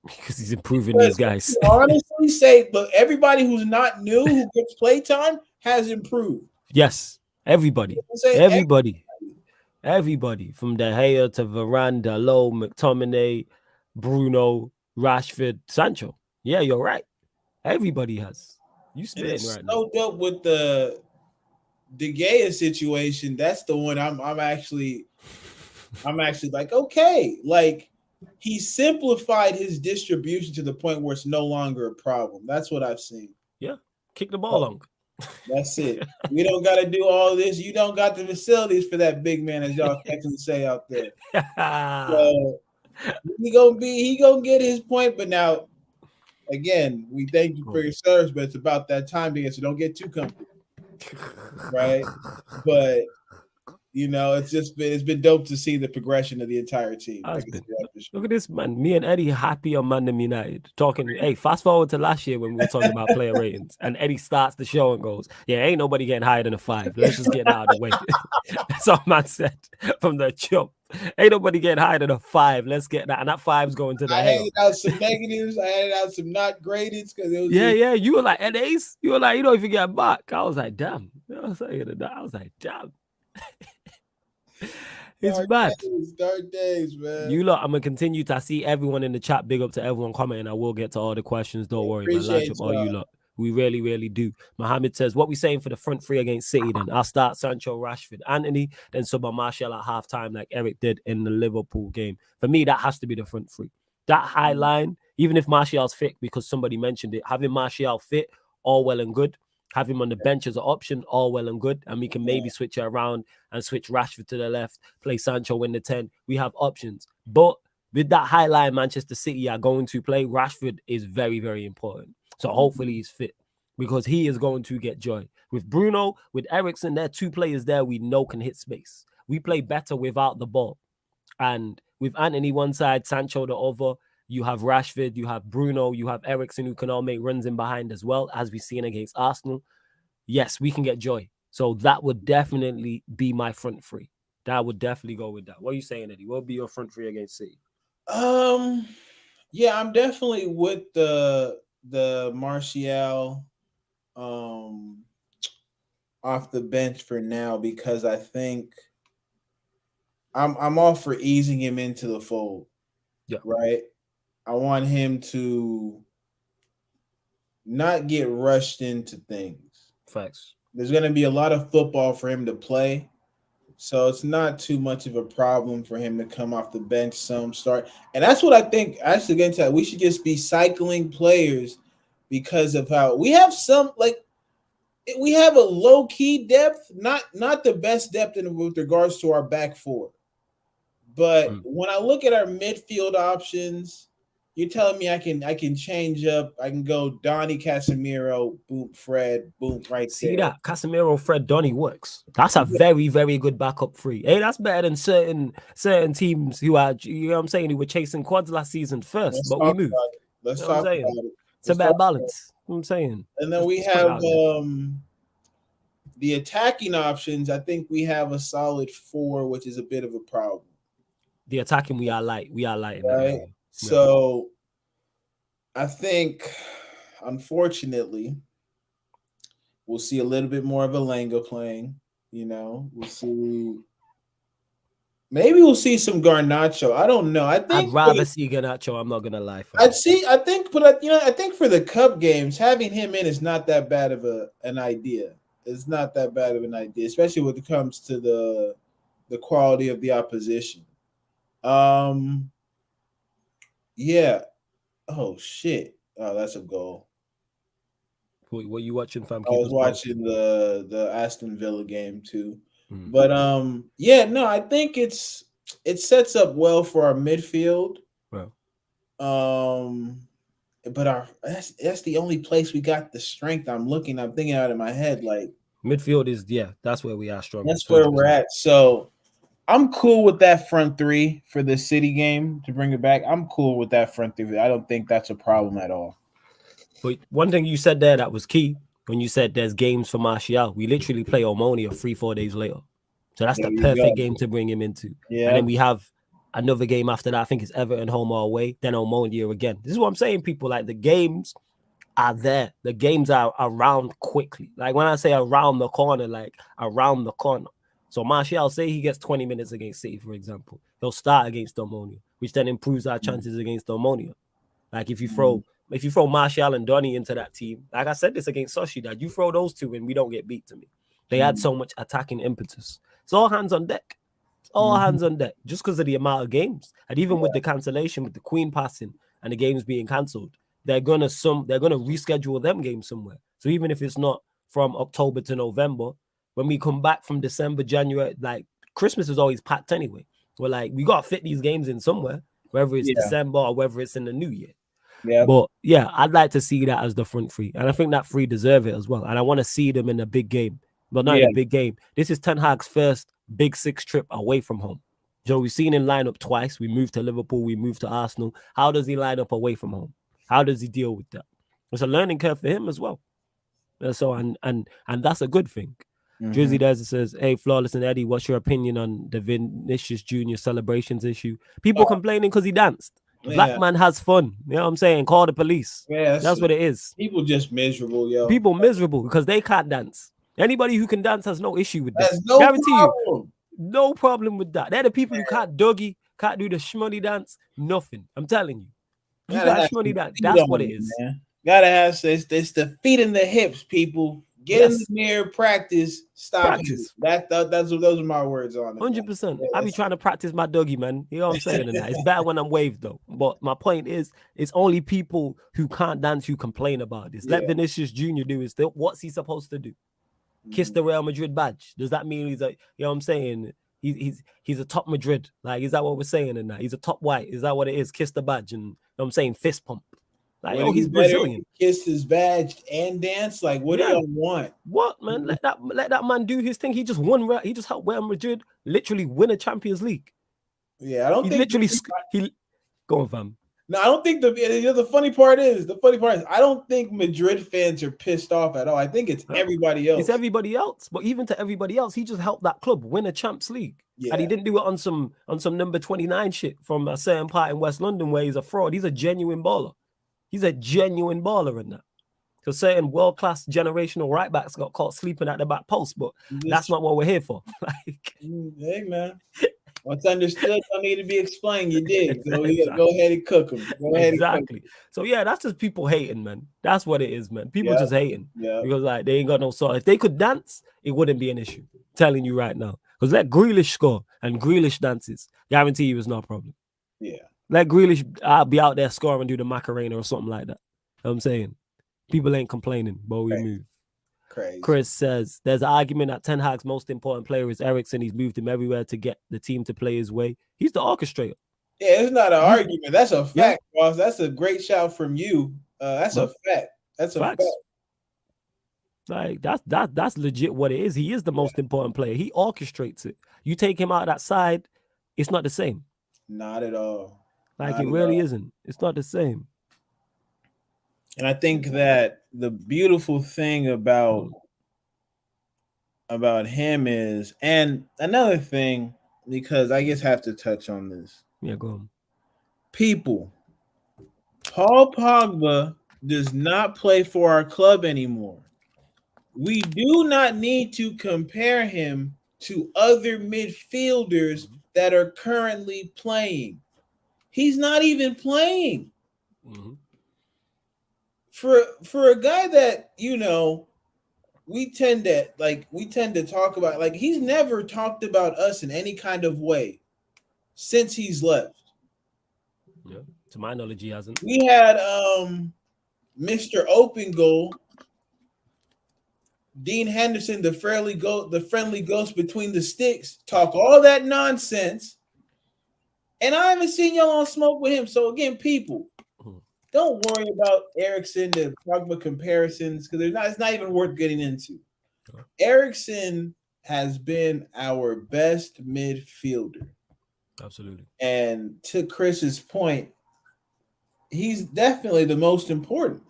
Because he's improving these guys. Honestly say, but everybody who's not new, who gets playtime, has improved. Yes. Everybody. Everybody. From De Gea to Varane, Dalot, McTominay, Bruno, Rashford, Sancho. Yeah, you're right. Everybody has. You spitting right now. So dope with the De Gea situation. That's the one I'm actually like, okay, like he simplified his distribution to the point where it's no longer a problem. That's what I've seen. Yeah, kick the ball long. That's it. We don't got to do all this. You don't got the facilities for that big man, as y'all technically say out there. So he gonna get his point. But now, again, we thank you for your service, but it's about that time again, so don't get too comfortable, right? But it's been dope to see the progression of the entire team. Look at this, man. Me and Eddie happy on ManDem United. Talking, hey, fast forward to last year when we were talking about player ratings. And Eddie starts the show and goes, yeah, ain't nobody getting higher than a 5. Let's just get out of the way. That's all man said from the jump. Ain't nobody getting higher than a 5. Let's get that. And that 5's going to the hell. I added out some negatives. I added out some not graded. Yeah. You were like, NAs? You were like, you don't even get back. I was like, damn. I was like, damn. It's bad. Dark days, man. You lot, I'm gonna continue to see everyone in the chat. Big up to everyone commenting. I will get to all the questions. Don't worry, man. Lunch up all you lot. We really, really do. Mohammed says, what we saying for the front three against City then? I'll start Sancho, Rashford, Anthony, then sub on Martial at halftime like Eric did in the Liverpool game. For me, that has to be the front three. That high line, even if Martial's fit, because somebody mentioned it, having Martial fit, all well and good. Have him on the bench as an option, all well and good. And we can maybe switch it around and switch Rashford to the left, play Sancho in the 10. We have options. But with that high line Manchester City are going to play, Rashford is very, very important. So hopefully he's fit because he is going to get joy. With Bruno, with Eriksen, there are 2 players there we know can hit space. We play better without the ball. And with Anthony one side, Sancho the other, you have Rashford, you have Bruno, you have Eriksen who can all make runs in behind as well, as we've seen against Arsenal. Yes, we can get joy. So that would definitely be my front three. That would definitely go with that. What are you saying, Eddie? What would be your front three against City? Um, yeah, I'm definitely with the Martial um off the bench for now because I think I'm all for easing him into the fold, Yeah, right? I want him to not get rushed into things. facts. There's going to be a lot of football for him to play. So it's not too much of a problem for him to come off the bench, some start. And that's what I think actually getting to that. We should just be cycling players because of how we have some like we have a low key depth, not the best depth in with regards to our back four. But Mm. when I look at our midfield options, you're telling me I can change up. I can go Donny Casemiro, boom, Fred, boom, right See there. that Casemiro, Fred, Donny works. That's a very, very good backup three. Hey, that's better than certain teams who are, you know what I'm saying, who were chasing quads last season first, Let's but we talk moved. about it. You Let's know what I'm talk saying? about it. It's a Let's better talk about it. balance. You know what I'm saying? And then we Just put it have out there. the attacking options. I think we have a solid four, which is a bit of a problem, The attacking, we are light. We are light in that right? area. Yeah. So I think, unfortunately, we'll see a little bit more of Alenga playing. We'll see. Maybe we'll see some Garnacho. I don't know. I I'd think rather see Garnacho. I'm not gonna lie, I'd fam. see. I think, but I think for the Cup games, having him in is not that bad of an idea. It's not that bad of an idea, especially when it comes to the quality of the opposition. Um, yeah. Oh shit. Oh, that's a goal. What you watching, fam? I Keep was us posted. watching the Aston Villa game too. Mm. But yeah, no, I think it sets up well for our midfield. Well, Um but our that's the only place we got the strength. I'm thinking out in my head, like midfield is that's where we are that's strongest, where hundred we're percent. at. So I'm cool with that front three for the City game to bring it back. I'm cool with that front three. I don't think that's a problem at all. But one thing you said there that was key when you said there's games for Martial. We literally play Omonia 3-4 days later. So that's There the you go. perfect game to bring him into. And Yeah. then we have another game after that. I think it's Everton home or away, then Omonia again. This is what I'm saying, people. Like the games are there. The games are around quickly. Like when I say around the corner, like around the corner. So Martial, say he gets 20 minutes against City, for example. He'll start against Omonia, which then improves our chances against Omonia. Like if you throw Martial and Donny into that team, like I said this against Soshi, that you throw those two and we don't get beat to me. They had so much attacking impetus. It's all hands on deck. It's all hands on deck just because of the amount of games. And even with the cancellation, with the Queen passing and the games being cancelled, they're gonna reschedule them games somewhere. So even if it's not from October to November, when we come back from December, January, like Christmas is always packed anyway. We're like, we gotta fit these games in somewhere, whether it's Yeah. December or whether it's in the new year. Yep. But yeah, I'd like to see that as the front three. And I think that three deserve it as well. And I want to see them in a big game. But not in Yeah. a big game. This is Ten Hag's first Big Six trip away from home. So we've seen him line up twice. We moved to Liverpool, we moved to Arsenal. How does he line up away from home? How does he deal with that? It's a learning curve for him as well. So and that's a good thing. Drizzy Dez says, "Hey, Flawless and Eddie, what's your opinion on the Vinicius Jr. celebrations issue? People Oh, complaining because he danced. Black yeah. man has fun. You know what I'm saying? Call the police. Yeah. That's what it is. People just miserable, yo. People miserable because they can't dance. Anybody who can dance has no issue with that. That's no Guarantee you, problem. no problem with that. They're the people who can't doggy, can't do the shmoney dance, nothing. I'm telling you. You Gotta got have shmoney some dance. feet That's on what it it, is. man. Gotta have it's the feet and the hips, people. Get in the Yes. mirror, practice, stop hating. Practice. Those are my words on it, man. 100%. I be Yes. trying to practice my doggy, man. You know what I'm saying? And that it's better when I'm waved though. But my point is, it's only people who can't dance who complain about this. Let Yeah. Vinicius Jr. do his thing. What's he supposed to do? Kiss the Real Madrid badge? Does that mean he's a, you know what I'm saying? He's a top Madrid. Like, is that what we're saying in that? He's a top white. Is that what it is? Kiss the badge and, you know what I'm saying, fist pump. Like, Would oh, it be he's better if Brazilian. he kissed his badge and dance? Like, what do Yeah. y'all want? What, man? Let that man do his thing. He just won. He just helped Real Madrid literally win a Champions League. Yeah, I don't He think literally he go on, fam. No, I don't think the funny part is I don't think Madrid fans are pissed off at all. I think it's everybody else. It's everybody else. But even to everybody else, he just helped that club win a Champions League. Yeah. And he didn't do it on some number 29 shit from a certain part in West London where he's a fraud. He's a genuine baller. He's a genuine baller in that. So certain world-class generational right backs got caught sleeping at the back post, but that's not what we're here for. Like, hey man. What's understood don't need to be explained. You did. So exactly. Go ahead and cook them. Go ahead exactly. And cook them. So yeah, that's just people hating, man. That's what it is, man. People just hating. Because like they ain't got no soul. If they could dance, it wouldn't be an issue. I'm telling you right now. Because let Grealish score and Grealish dances. Guarantee you it's no problem. Yeah. Let Grealish be out there scoring and do the Macarena or something like that. You know what I'm saying? People ain't complaining, but we move. Crazy. Chris says there's an argument that Ten Hag's most important player is Eriksen. He's moved him everywhere to get the team to play his way. He's the orchestrator. Yeah, it's not an argument. That's a fact, boss. That's a great shout from you. That's a fact. That's a fact. Like that's legit what it is. He is the most important player. He orchestrates it. You take him out of that side, it's not the same. Not at all. Like it really isn't. It's not the same. And I think that the beautiful thing about him is, and another thing, because I just have to touch on this. Yeah, go on. People, Paul Pogba does not play for our club anymore. We do not need to compare him to other midfielders that are currently playing. He's not even playing. Mm-hmm. For a guy that, you know, we tend to talk about, like, he's never talked about us in any kind of way since he's left. Yeah, to my knowledge, he hasn't. We had Mr. Open Goal, Dean Henderson, the friendly ghost between the sticks, talk all that nonsense, and I haven't seen y'all on smoke with him. So again, people, don't worry about Eriksen to Pogba comparisons because it's not even worth getting into. Eriksen has been our best midfielder. Absolutely. And to Chris's point, he's definitely the most important.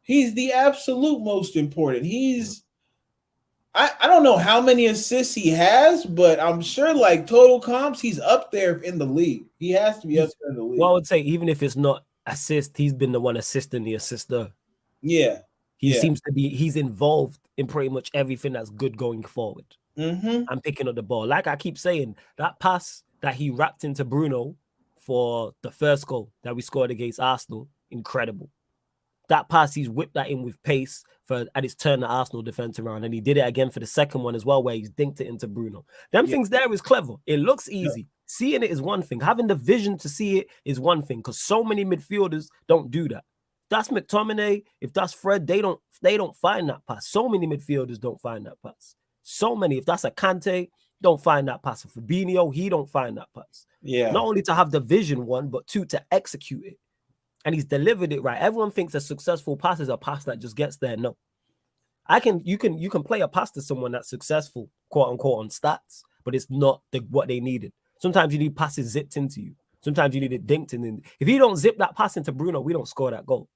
He's the absolute most important. I don't know how many assists he has, but I'm sure like total comps, he's up there in the league. He has to be up there in the league. Well, I would say even if it's not assist, he's been the one assisting the assister. Yeah. He seems to be, he's involved in pretty much everything that's good going forward. Mm-hmm. And picking up the ball. Like I keep saying, that pass that he wrapped into Bruno for the first goal that we scored against Arsenal, incredible. That pass, he's whipped that in with pace and it's turned the Arsenal defense around. And he did it again for the second one as well, where he's dinked it into Bruno. Them things there is clever. It looks easy. Seeing it is one thing. Having the vision to see it is one thing, because so many midfielders don't do that. If that's McTominay, if that's Fred, they don't find that pass. So many midfielders don't find that pass. So many. If that's a Kante, don't find that pass. For Fabinho, he don't find that pass. Yeah. Not only to have the vision, one, but two, to execute it. And he's delivered it right. Everyone thinks a successful pass is a pass that just gets there. No. You can play a pass to someone that's successful, quote unquote, on stats, but it's not what they needed. Sometimes you need passes zipped into you. Sometimes you need it dinked in. If you don't zip that pass into Bruno, we don't score that goal.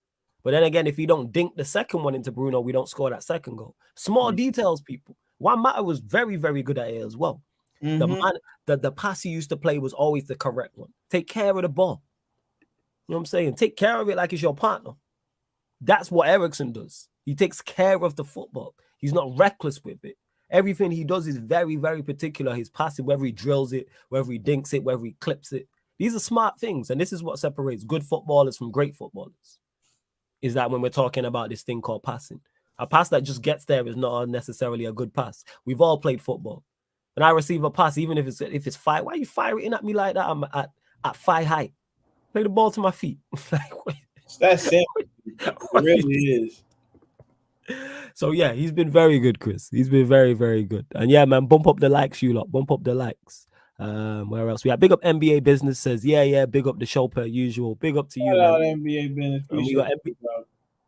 But then again, if you don't dink the second one into Bruno, we don't score that second goal. Small details, people. Juan Mata was very, very good at it as well. Mm-hmm. The pass he used to play was always the correct one. Take care of the ball. You know what I'm saying? Take care of it like it's your partner. That's what Eriksen does. He takes care of the football. He's not reckless with it. Everything he does is very, very particular. His passing, whether he drills it, whether he dinks it, whether he clips it. These are smart things. And this is what separates good footballers from great footballers. Is that when we're talking about this thing called passing. A pass that just gets there is not necessarily a good pass. We've all played football. When I receive a pass, even if it's fire, why are you firing at me like that? I'm at thigh height. Play the ball to my feet. That's simple. It really is. So yeah, he's been very good, Chris. He's been very, very good. And yeah, man, bump up the likes, you lot. Bump up the likes. Where else? We have big up NBA business says, yeah, big up the show per usual. Big up to you, man. NBA business.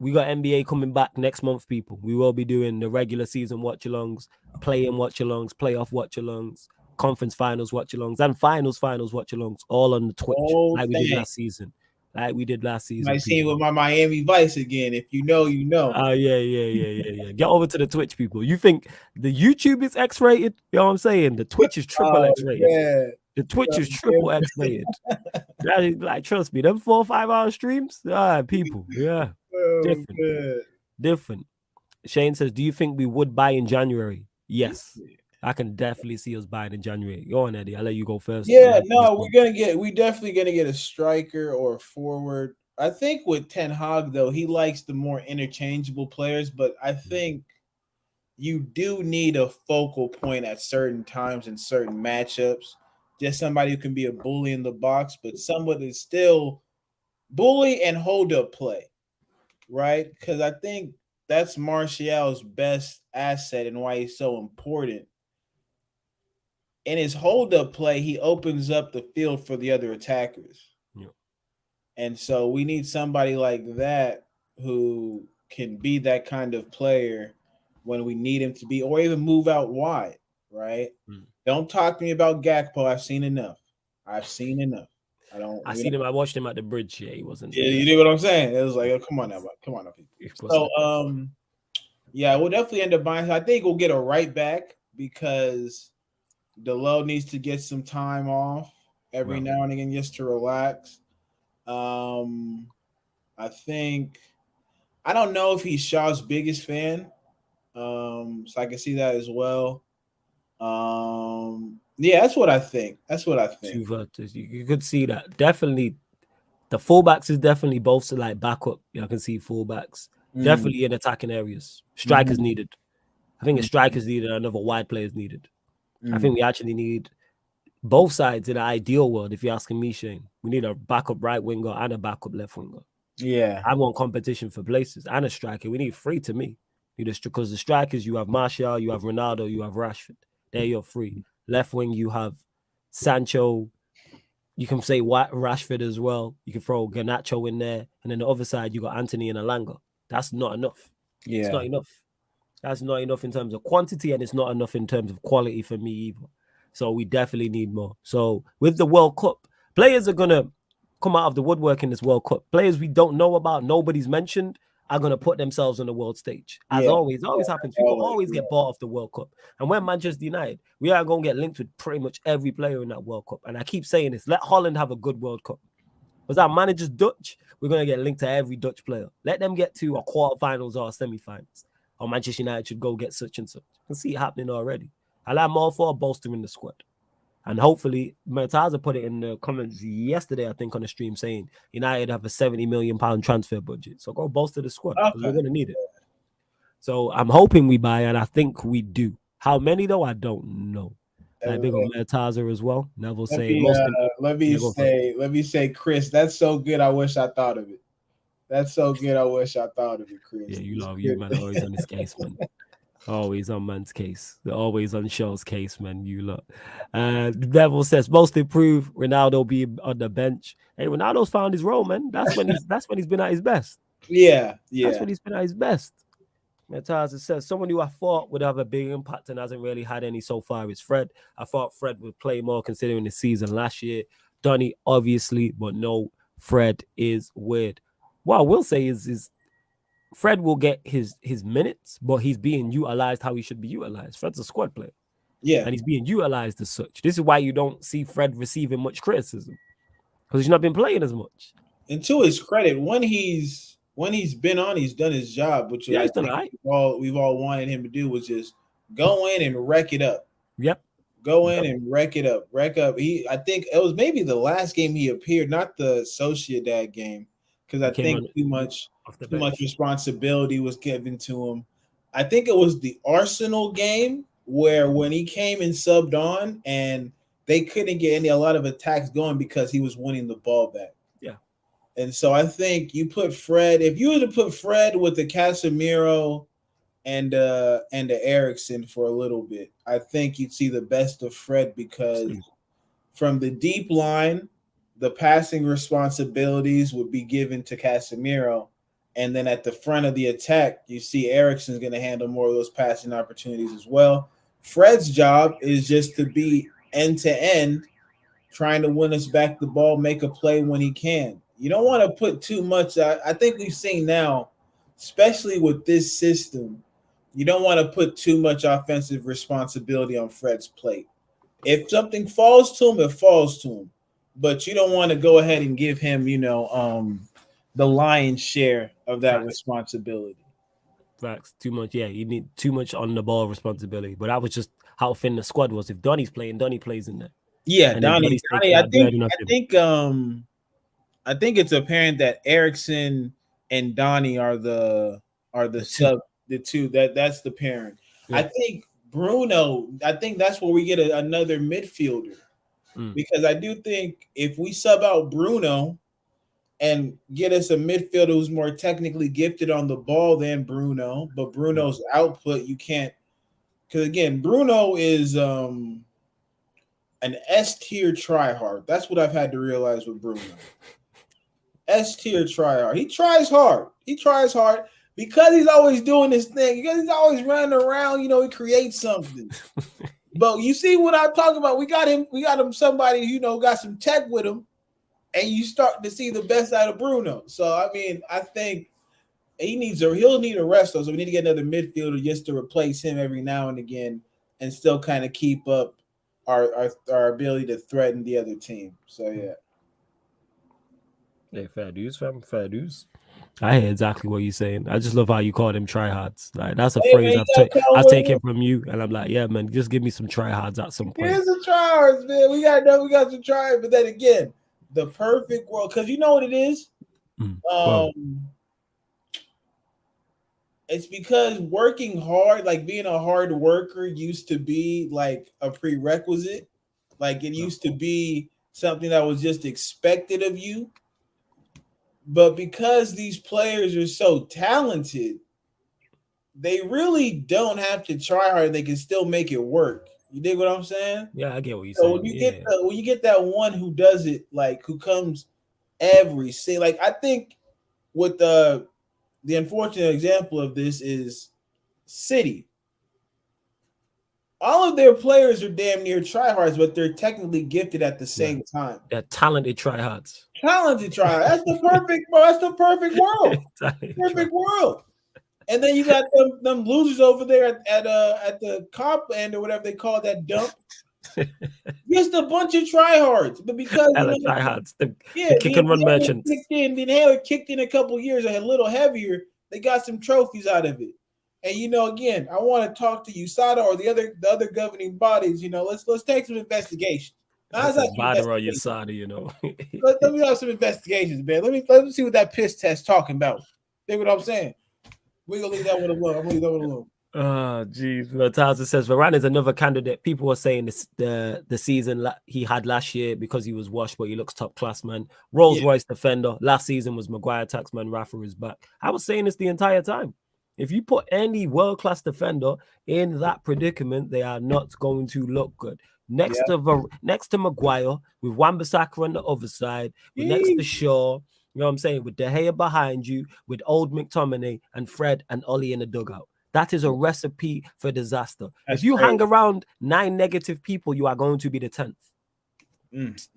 We got NBA coming back next month, people. We will be doing the regular season watch-alongs, play-in watch-alongs, playoff watch-alongs, conference finals watch-alongs, and finals watch-alongs, all on the Twitch, like we did last season. like we did last You might season, see people. me with my Miami Vice again. If you know, you know. Oh yeah. Get over to the Twitch, people. You think the YouTube is X-rated? You know what I'm saying? The Twitch is triple Oh X-rated. man. The Twitch is triple Oh, X-rated. That is, like, trust me, them 4 or 5 hour streams, people, yeah, different, man. different. Shane says, "Do you think we would buy in January?" Yes, I can definitely see us buying in January. Go on, Eddie. I'll let you go first. Yeah, no, we definitely gonna get a striker or a forward. I think with Ten Hag though, he likes the more interchangeable players, but I think you do need a focal point at certain times in certain matchups. Just somebody who can be a bully in the box, but someone that's still bully and hold up play, right? Because I think that's Martial's best asset and why he's so important. In his hold up play, he opens up the field for the other attackers. Yeah. And so we need somebody like that who can be that kind of player when we need him to be, or even move out wide, right? Don't talk to me about Gakpo. I've seen enough. I seen him. I watched him at the bridge. Yeah, he wasn't. Yeah, you know what I'm saying? It was like, oh, come on now, people. So, yeah, we'll definitely end up buying. I think we'll get a right back because Delo needs to get some time off every now and again just to relax. I think I don't know if he's Shaw's biggest fan. So I can see that as well. Yeah, that's what I think. You could see that. Definitely the fullbacks is definitely both like backup. I can see fullbacks. Definitely in attacking areas. Strikers needed. I think a striker's needed, another wide player is needed. I think we actually need both sides in an ideal world, if you're asking me, Shane. We need a backup right winger and a backup left winger. Yeah. I want competition for places and a striker. We need three to me. Because the strikers, you have Martial, you have Ronaldo, you have Rashford. There you're free. Left wing, you have Sancho. You can say Rashford as well. You can throw Garnacho in there. And then the other side, you got Anthony and Alanga. That's not enough. Yeah. It's not enough. That's not enough in terms of quantity, and it's not enough in terms of quality for me either. So we definitely need more. So with the World Cup, players are going to come out of the woodwork in this World Cup. Players we don't know about, nobody's mentioned, are going to put themselves on the world stage. As always, it always happens. People always get bought off the World Cup. And when Manchester United, we are going to get linked with pretty much every player in that World Cup. And I keep saying this, let Holland have a good World Cup. Was our manager's Dutch? We're going to get linked to every Dutch player. Let them get to a quarterfinals or a semi-finals. Or Manchester United should go get such and such. I can see it happening already. I'm all for bolstering the squad. And hopefully, Murtaza put it in the comments yesterday, I think, on the stream, saying United have a £70 million transfer budget. So go bolster the squad because we're going to need it. So I'm hoping we buy, and I think we do. How many, though? I don't know. Like big on Murtaza as well. Neville saying, let me say, Chris, that's so good. I wish I thought of it. That's so good. I wish I thought of it, Chris. Yeah, you man, always on this case, man. Always on man's case. Always on Shaw's case, man. You lot. The Devil says most improved. Ronaldo be on the bench. Hey, Ronaldo's found his role, man. That's when he's been at his best. Yeah. That's when he's been at his best. Metaza says someone who I thought would have a big impact and hasn't really had any so far is Fred. I thought Fred would play more considering the season last year. Donny, obviously, but no, Fred is weird. What I will say is Fred will get his minutes, but he's being utilized how he should be utilized. Fred's a squad player. Yeah. And he's being utilized as such. This is why you don't see Fred receiving much criticism. Because he's not been playing as much. And to his credit, when he's been on, he's done his job, which I think we've all wanted him to do was just go in and wreck it up. Yep. Go in and wreck it up. Wreck up. I think it was maybe the last game he appeared, not the Sociedad game, because I think too much responsibility was given to him. I think it was the Arsenal game where when he came and subbed on and they couldn't get a lot of attacks going because he was winning the ball back. Yeah. And so I think you put Fred, if you were to put Fred with the Casemiro and the Eriksen for a little bit, I think you'd see the best of Fred because from the deep line, the passing responsibilities would be given to Casemiro. And then at the front of the attack, you see Eriksen's going to handle more of those passing opportunities as well. Fred's job is just to be end-to-end, trying to win us back the ball, make a play when he can. You don't want to put too much. I think we've seen now, especially with this system, you don't want to put too much offensive responsibility on Fred's plate. If something falls to him, it falls to him. But you don't want to go ahead and give him, the lion's share of that Facts. responsibility. Facts. Too much. Yeah, you need too much on the ball responsibility. But that was just how thin the squad was. If Donny's playing, Donny plays in there. Yeah, And then Donnie. Donny's taking Donnie. I that think. burden off I him. think. I think it's apparent that Erickson and Donnie are the two. the two that's the pairing. I Yeah. think Bruno. I think that's where we get another midfielder because I do think if we sub out Bruno and get us a midfielder who's more technically gifted on the ball than Bruno, but Bruno's output you can't because again Bruno is an S tier tryhard. That's what I've had to realize with Bruno. S tier tryhard. He tries hard. He tries hard because he's always doing this thing. Because he's always running around. He creates something. But you see what I'm talking about? We got him. Somebody got some tech with him, and you start to see the best out of Bruno. So I mean, I think he'll need a rest. So we need to get another midfielder just to replace him every now and again, and still kind of keep up our ability to threaten the other team. So yeah. Yeah, fair dues, fam. Fair dues. I hear exactly what you're saying. I just love how you call them tryhards. Like that's a phrase Man, I've taken from you, and I'm like, yeah, man, just give me some tryhards at some point. Here's the tryhards, man. We got some tryhards, but then again, the perfect world, because you know what it is. It's because working hard, like being a hard worker, used to be like a prerequisite. Like it used to be something that was just expected of you. But because these players are so talented, they really don't have to try hard. They can still make it work. You dig what I'm saying? Yeah, I get what you're so saying. When you get that one who does it, like who comes every single, like I think with the unfortunate example of this is City. All of their players are damn near tryhards, but they're technically gifted at the same time. They're talented tryhards. Talented tryhards. That's the perfect, bro. That's the perfect world. Perfect world. And then you got them losers over there at the cop end or whatever they call that dump. Just a bunch of tryhards, but because tryhards, the kick and run merchants. The inhaler kicked in a couple years, a little heavier. They got some trophies out of it. And again, I want to talk to USADA or the other governing bodies. Let's take some investigations. Let me have some investigations, man. Let me see what that piss test talking about. Think what I'm saying. We're gonna leave that one alone. I'm gonna leave that one alone. Oh, geez. Townsend says Varane is another candidate. People were saying the season he had last year because he was washed, but he looks top class, man. Rolls Royce defender. Last season was Maguire taxman. Rafa is back. I was saying this the entire time. If you put any world-class defender in that predicament, they are not going to look good. Next to Maguire, with Wan-Bissaka on the other side, next to Shaw, you know what I'm saying, with De Gea behind you, with old McTominay and Fred and Ollie in the dugout. That is a recipe for disaster. If you hang around 9 negative people, you are going to be the 10th.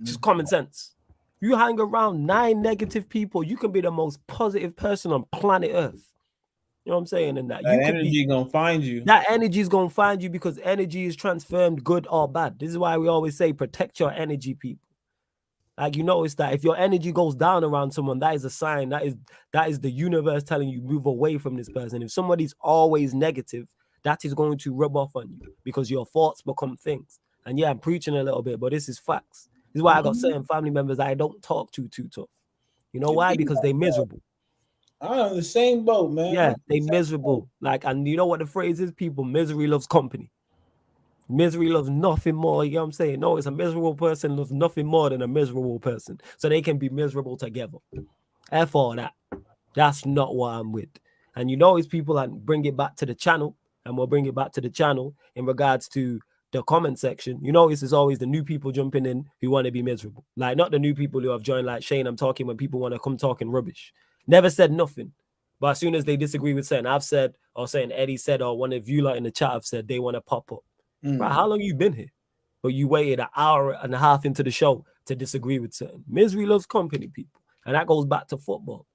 Just common sense. You hang around 9 negative people, you can be the most positive person on planet Earth. You know what I'm saying? And that energy gonna find you. That energy is gonna find you because energy is transformed good or bad. This is why we always say protect your energy, people. Like you notice that if your energy goes down around someone, that is a sign. That is the universe telling you move away from this person. If somebody's always negative, that is going to rub off on you because your thoughts become things. And yeah, I'm preaching a little bit, but this is facts. This is why I got certain family members I don't talk to too tough. You know why? Because they're miserable. I'm in the same boat, man. Yeah, they miserable. Like, and you know what the phrase is? People, misery loves company. Misery loves nothing more. You know what I'm saying? No, it's a miserable person loves nothing more than a miserable person. So they can be miserable together. Therefore, that's not what I'm with. And you know, it's people that bring it back to the channel, and we'll bring it back to the channel in regards to the comment section. You know, it's always the new people jumping in who want to be miserable. Like, not the new people who have joined, like Shane, I'm talking when people want to come talking rubbish. Never said nothing. But as soon as they disagree with something I've said, or saying Eddie said, or one of you lot in the chat have said, they want to pop up. Right, how long you been here? But you waited an hour and a half into the show to disagree with something. Misery loves company, people. And that goes back to football.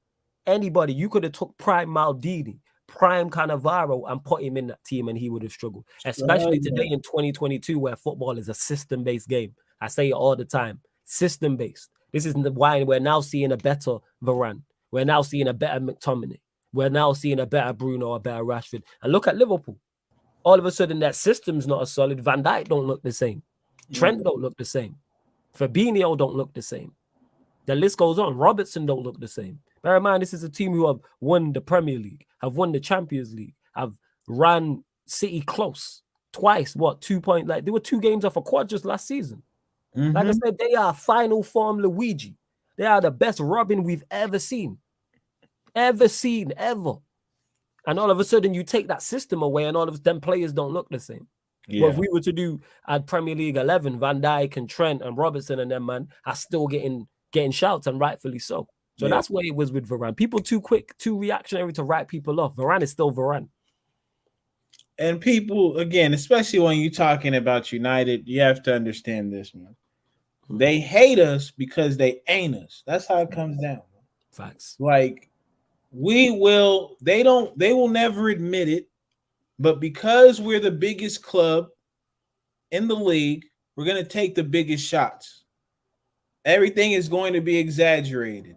Anybody, you could have took prime Maldini, prime Cannavaro, and put him in that team and he would have struggled. Especially today in 2022 where football is a system-based game. I say it all the time. System-based. This is why we're now seeing a better Varane. We're now seeing a better McTominay. We're now seeing a better Bruno, a better Rashford. And look at Liverpool. All of a sudden, that system's not as solid. Van Dijk don't look the same. Trent don't look the same. Fabinho don't look the same. The list goes on. Robertson don't look the same. Bear in mind, this is a team who have won the Premier League, have won the Champions League, have ran City close twice. 2 points? Like, they were 2 games off a quad just last season. Like I said, they are final form Luigi. They are the best Robin we've ever seen. Ever. And all of a sudden, you take that system away, and all of them players don't look the same. Yeah. But if we were to do at Premier League 11, Van Dijk and Trent and Robertson and them, man, are still getting shouts, and rightfully so. So that's where it was with Varane. People too quick, too reactionary to write people off. Varane is still Varane. And people, again, especially when you're talking about United, you have to understand this, man. They hate us because they ain't us. That's how it comes down. Facts. Like, they will never admit it, but because we're the biggest club in the league, we're going to take the biggest shots. Everything is going to be exaggerated.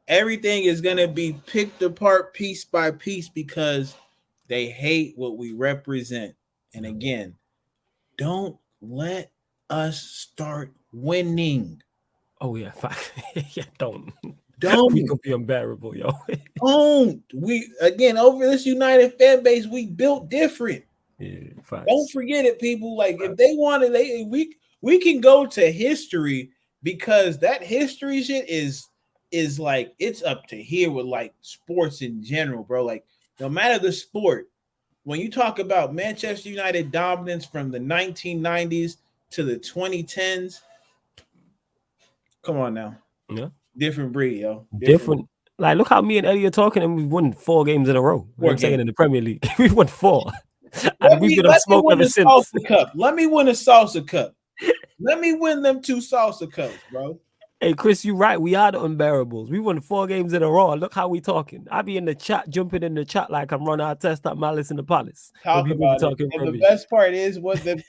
Everything is going to be picked apart piece by piece because they hate what we represent. And again, don't let us start winning. Oh, yeah. Yeah, don't. We could be unbearable, yo. We, again, over this United fan base, we built different. Yeah, facts. Don't forget it, people. Like, if they want to, we can go to history because that history shit is like, it's up to here with like sports in general, bro. Like, no matter the sport, when you talk about Manchester United dominance from the 1990s to the 2010s, come on now. Yeah. Different breed, yo. Different. Like, look how me and Eddie are talking, and we've won 4 games in a row. I'm saying in the Premier League. We've won 4. And we've been on smoke ever since. Salsa cup. Let me win a salsa cup. Let me win them 2 salsa cups, bro. Hey, Chris, you're right. We are the unbearables. We won 4 games in a row. Look how we talking. I be in the chat, jumping in the chat like I'm running our test at Malice in the Palace. Talk about it. And the best part is what the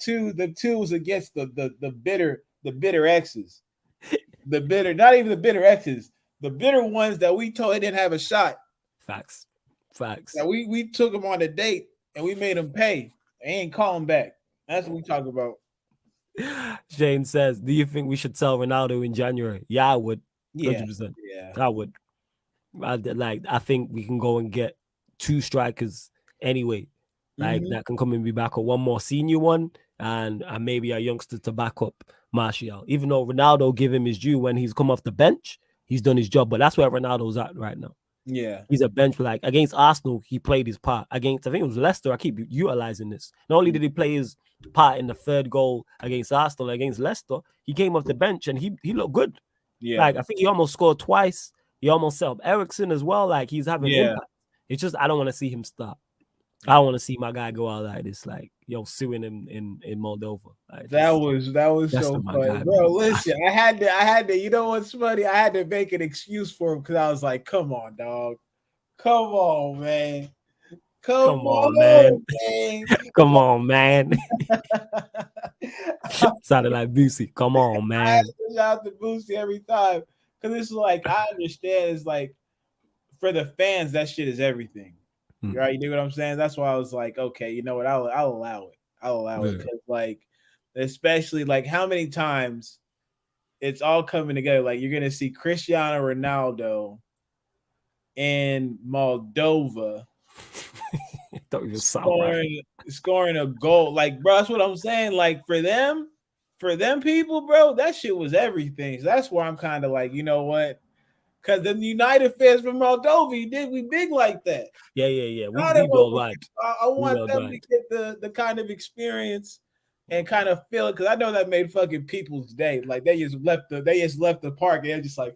two was against the bitter exes. The bitter, not even the bitter exes, the bitter ones that we told they didn't have a shot. Facts. Now we took them on a date and we made them pay. They ain't calling back. That's what we talk about. Shane says, do you think we should sell Ronaldo in January? Yeah, I would. 100%. Yeah. I would. I think we can go and get 2 strikers anyway. Like, that can come and be back up. One more senior one and maybe a youngster to back up Martial. Even though Ronaldo give him his due when he's come off the bench, he's done his job. But that's where Ronaldo's at right now. Yeah. He's a bench. Like, against Arsenal, he played his part. Against, I think it was Leicester, I keep utilizing this. Not only did he play his part in the 3rd goal against Arsenal, against Leicester, he came off the bench and he looked good. Yeah. Like, I think he almost scored twice. He almost set up Eriksen as well. Like, he's having impact. It's just, I don't want to see him stop. I don't want to see my guy go out like this, like, yo, suing him in Moldova. Like, that was so funny, guy, bro. Listen, I had to. You know what's funny? I had to make an excuse for him because I was like, "Come on, dog. Come on, man. Come on, man. Come on, man." Sounded like Boosie. Come on, man. I shout out to Boosie every time because it's like, I understand. It's like, for the fans, that shit is everything. Right? You know what I'm saying? That's why I was like, okay, you know what? I'll allow it. I'll allow it because, like, especially like how many times it's all coming together. Like, you're gonna see Cristiano Ronaldo in Moldova scoring a goal. Like, bro, that's what I'm saying. Like, for them people, bro, that shit was everything. So that's why I'm kind of like, you know what? Because the United fans from Moldova, we big like that. Yeah. We go right. I want them to get the kind of experience and kind of feel it, because I know that made fucking people's day. Like, they just left the park and they're just like,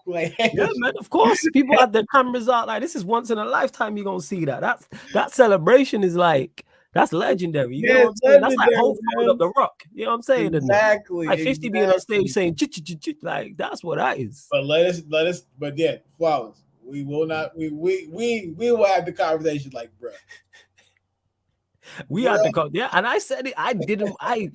yeah, man, of course. People had their cameras out. Like, this is once in a lifetime you're gonna see that. That celebration is like, That's legendary. You Yeah, know what I'm it's saying? That's like legendary, Hope throwing up man. the rock. You know what I'm saying? Exactly, Like 50 being on stage exactly. saying like that's what that is. But but yeah, flawless. We will not. We will have the conversation like, bruh. We had the yeah, and I said it.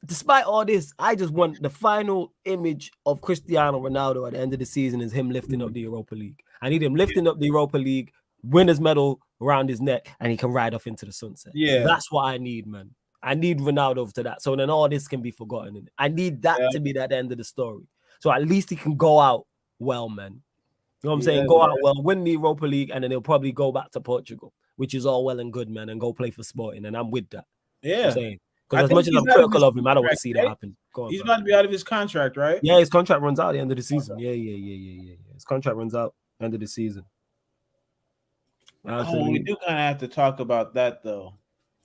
Despite all this, I just want the final image of Cristiano Ronaldo at the end of the season is him lifting up the Europa League. I need him lifting up the Europa League, winner's medal around his neck, and he can ride off into the sunset. Yeah, That's what I need, man. I need Ronaldo to that. So then all this can be forgotten. I need that to be the end of the story. So at least he can go out well, man. You know what I'm saying? Go out well, win the Europa League, and then he'll probably go back to Portugal, which is all well and good, man, and go play for Sporting. And I'm with that. Yeah. I'm saying. Because as much as I'm critical of him, I don't want to see that happen. Go on, he's about to be out of his contract, right? Yeah, his contract runs out at the end of the season. Yeah. His contract runs out at the end of the season. We do kind of have to talk about that, though.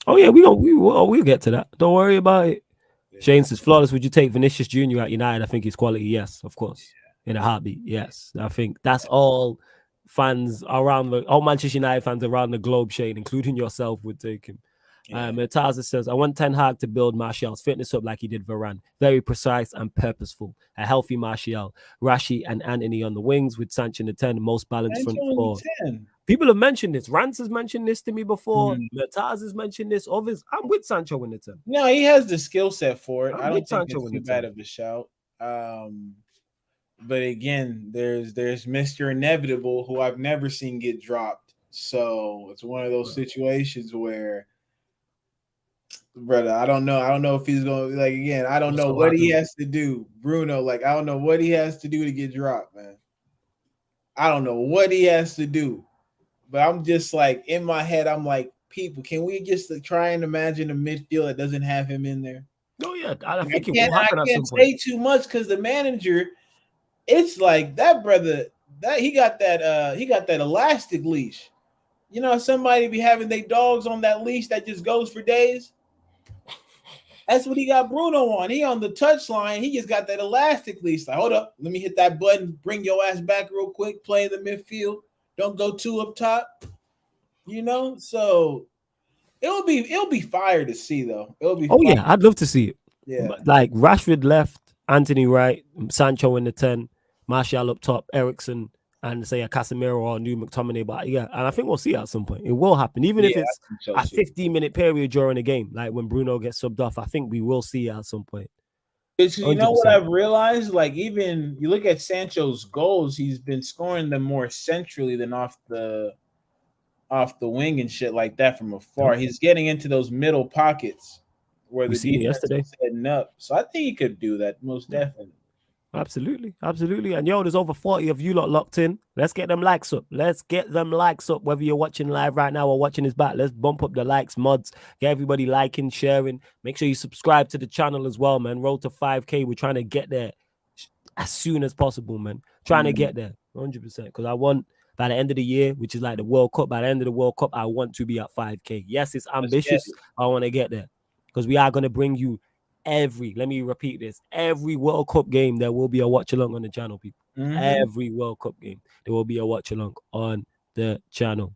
Oh yeah, we'll get to that. Don't worry about it. Yeah. Shane says, flawless. Would you take Vinicius Jr. at United? I think he's quality. Yes, of course. Yeah. In a heartbeat. Yes, I think that's all fans around all Manchester United fans around the globe, Shane, including yourself, would take him. Yeah. Taza says, I want Ten Hag to build Martial's fitness up like he did Varane. Very precise and purposeful. A healthy Martial. Rashi and Anthony on the wings with Sancho in the 10, most balanced front four. People have mentioned this. Rance has mentioned this to me before. Taz has mentioned this. Others, I'm with Sancho in the 10. No, he has the skill set for it. I don't think it's too bad of a shout. But again, there's Mr. Inevitable, who I've never seen get dropped. So it's one of those situations where, brother, I don't know if he's going to, like, again, I don't know what he has to do. Bruno, like, I don't know what he has to do to get dropped, man. I don't know what he has to do. But I'm just like, in my head, I'm like, people, can we just try and imagine a midfield that doesn't have him in there? Oh, yeah. I think it will happen at some point. I can't say too much because the manager, it's like that brother, that he got that elastic leash. You know, somebody be having their dogs on that leash that just goes for days. That's what he got Bruno on. He on the touchline. He just got that elastic leash. Like, hold up, let me hit that button, bring your ass back real quick, play in the midfield. Don't go too up top. You know, so it'll be fire to see though. It'll be. Oh yeah, I'd love to see it. Yeah, like Rashford left, Anthony right, Sancho in the 10, Martial up top, Eriksen, and say a Casemiro or a new McTominay. But yeah, and I think we'll see it at some point. It will happen, even if it's a 15-minute period during a game, like when Bruno gets subbed off. I think we will see it at some point. You know what I've realized? Like, even you look at Sancho's goals, he's been scoring them more centrally than off the wing and shit like that from afar. Mm-hmm. He's getting into those middle pockets where the defense is setting up. So I think he could do that most definitely. Absolutely. And yo, there's over 40 of you lot locked in. Let's get them likes up. Whether you're watching live right now or watching this back. Let's bump up the likes, mods. Get everybody liking, sharing. Make sure you subscribe to the channel as well, man. Road to 5K. We're trying to get there as soon as possible, man. Trying to get there 100%. Because I want, by the end of the year, which is like the World Cup, by the end of the World Cup, I want to be at 5K. Yes, it's ambitious. I want to get there. Because we are going to bring you let me repeat this, every World Cup game, there will be a watch along on the channel, people. Mm-hmm. Every World Cup game, there will be a watch along on the channel.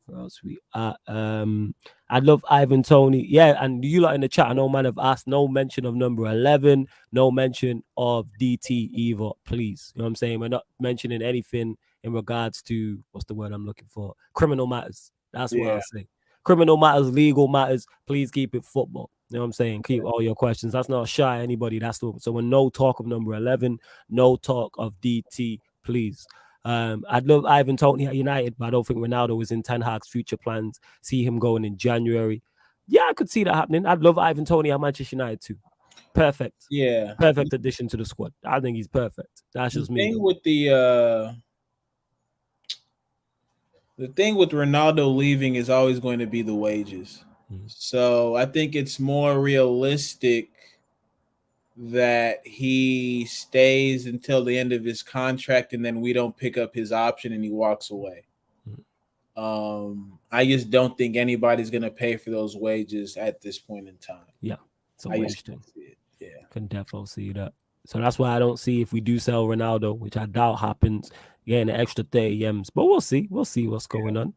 What else we are? I love Ivan Tony. Yeah, and you lot in the chat, I know man have asked, no mention of number 11, no mention of DT either, please. You know what I'm saying? We're not mentioning anything in regards to, what's the word I'm looking for? Criminal matters. That's what I'll say. Criminal matters, legal matters, please keep it football. You know what I'm saying? Keep all your questions. That's not shy anybody. So when no talk of number 11, no talk of DT, please. I'd love Ivan Toney at United, but I don't think Ronaldo is in Ten Hag's future plans. See him going in January. Yeah, I could see that happening. I'd love Ivan Toney at Manchester United too. Perfect. Yeah. Perfect addition to the squad. I think he's perfect. That's just me. The thing with Ronaldo leaving is always going to be the wages. So I think it's more realistic that he stays until the end of his contract and then we don't pick up his option and he walks away. I just don't think anybody's going to pay for those wages at this point in time. Yeah. So I just don't see it. Yeah. Can definitely see that. So that's why I don't see if we do sell Ronaldo, which I doubt happens, getting an extra 30 M's. But we'll see. We'll see what's going on.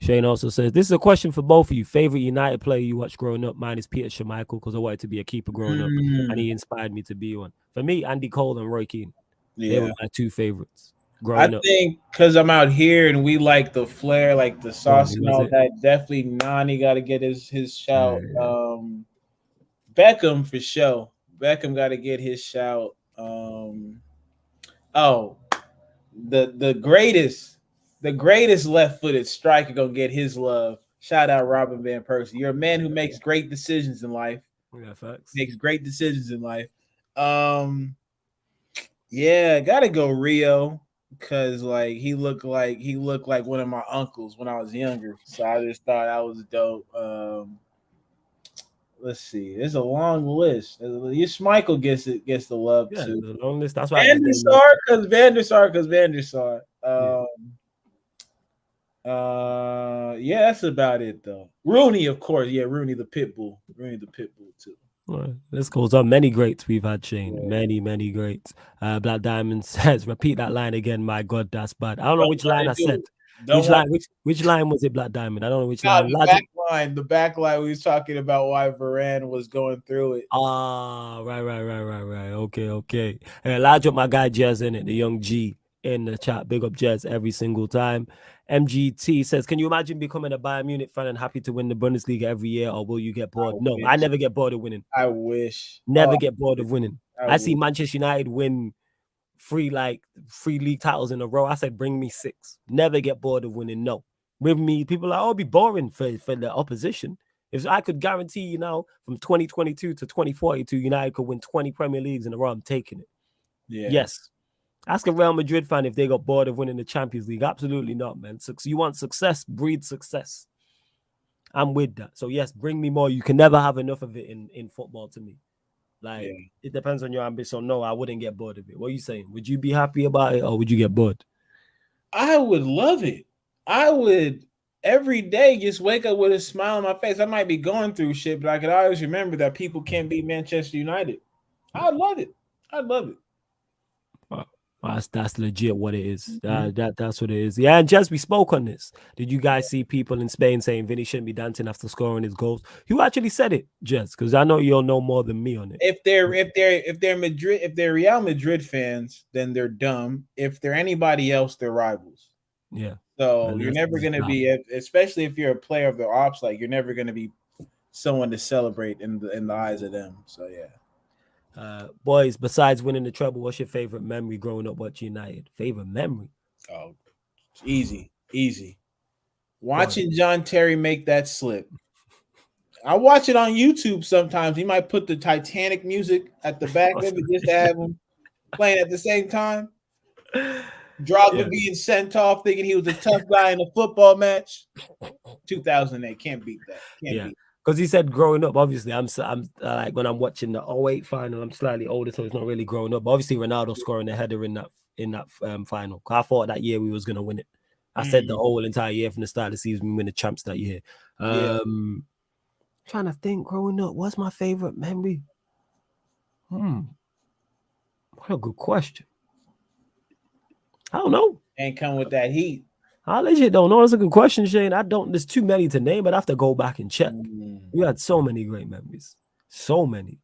Shane also says, this is a question for both of you. Favorite United player you watched growing up? Mine is Peter Schmeichel because I wanted to be a keeper growing up and he inspired me to be one. For me, Andy Cole and Roy Keane. They were Yeah. my two favorites I growing up. think because I'm out here and we like the flair, like the sauce Normally, and was all it? that, definitely Nani got to get his Yeah, shout. Beckham for sure. Beckham got to get his shout. Oh, the greatest left-footed striker gonna get his love. Shout out Robin Van Persie. You're a man who makes great decisions in life. yeah, facts. Makes great decisions in life. Yeah, gotta go Rio because like he looked like one of my uncles when I was younger. So I just thought that was dope. Let's see. There's a long list. Your Schmeichel gets the love Yeah, too. the long list. That's why I Van just der named those Sar two. because Van der Sar. Yeah. Yeah, that's about it though. Rooney, of course. Yeah, Rooney the Pitbull. Rooney the Pitbull too. Well, this goes on. Many greats we've had, Shane. Yeah. Many, many greats. Black Diamond says, repeat that line again. My God, that's bad. I don't know Don't which want line to I do said. it. Don't want Which line was it, Black Diamond? I don't know which now line. the back line. The back line we was talking about why Varane was going through it. Ah, right. Okay. Large up my guy Jez in it, the young G in the chat. Big up Jez every single time. MGT says, can you imagine becoming a Bayern Munich fan and happy to win the Bundesliga every year, or will you get bored? No, I never get bored of winning. I wish. Never get bored of winning. I I see wish. Manchester United win three league titles in a row. I said, bring me 6. Never get bored of winning. No. With me, people are like, oh, it'll be boring for the opposition. If I could guarantee you now from 2022 to 2042, United could win 20 Premier Leagues in a row, I'm taking it. Yeah. Yes. Ask a Real Madrid fan if they got bored of winning the Champions League. Absolutely not, man. So you want success, breed success. I'm with that. So yes, bring me more. You can never have enough of it in football to me. Like, it depends on your ambition. No, I wouldn't get bored of it. What are you saying? Would you be happy about it or would you get bored? I would love it. I would every day just wake up with a smile on my face. I might be going through shit, but I could always remember that people can't beat Manchester United. I'd love it. I'd love it. That's legit what it is. That's what it is. Yeah, and Jess, we spoke on this. Did you guys see people in Spain saying Vinny shouldn't be dancing after scoring his goals? Who actually said it, Jess? Because I know you'll know more than me on it. If they're Real Madrid fans, then they're dumb. If they're anybody else, they're rivals. Yeah. So you're never gonna be, especially if you're a player of the ops, like you're never gonna be someone to celebrate in the eyes of them. So yeah. Boys, besides winning the treble, what's your favorite memory growing up watching United? Favorite memory? Oh, easy. Watching John Terry make that slip. I watch it on YouTube sometimes. He might put the Titanic music at the back of it just to have him playing at the same time. Drogba being sent off thinking he was a tough guy in a football match. 2008. Can't beat that. Can't beat. Because he said growing up, obviously, I'm like when I'm watching the 08 final, I'm slightly older, so it's not really growing up. But obviously, Ronaldo scoring a header in that final. I thought that year we was gonna win it. I said the whole entire year from the start of the season we win the champs that year. Trying to think, growing up, what's my favorite memory? What a good question. I don't know. Ain't come with that heat. I legit don't know. That's a good question, Shane. There's too many to name, but I have to go back and check. We had so many great memories. So many.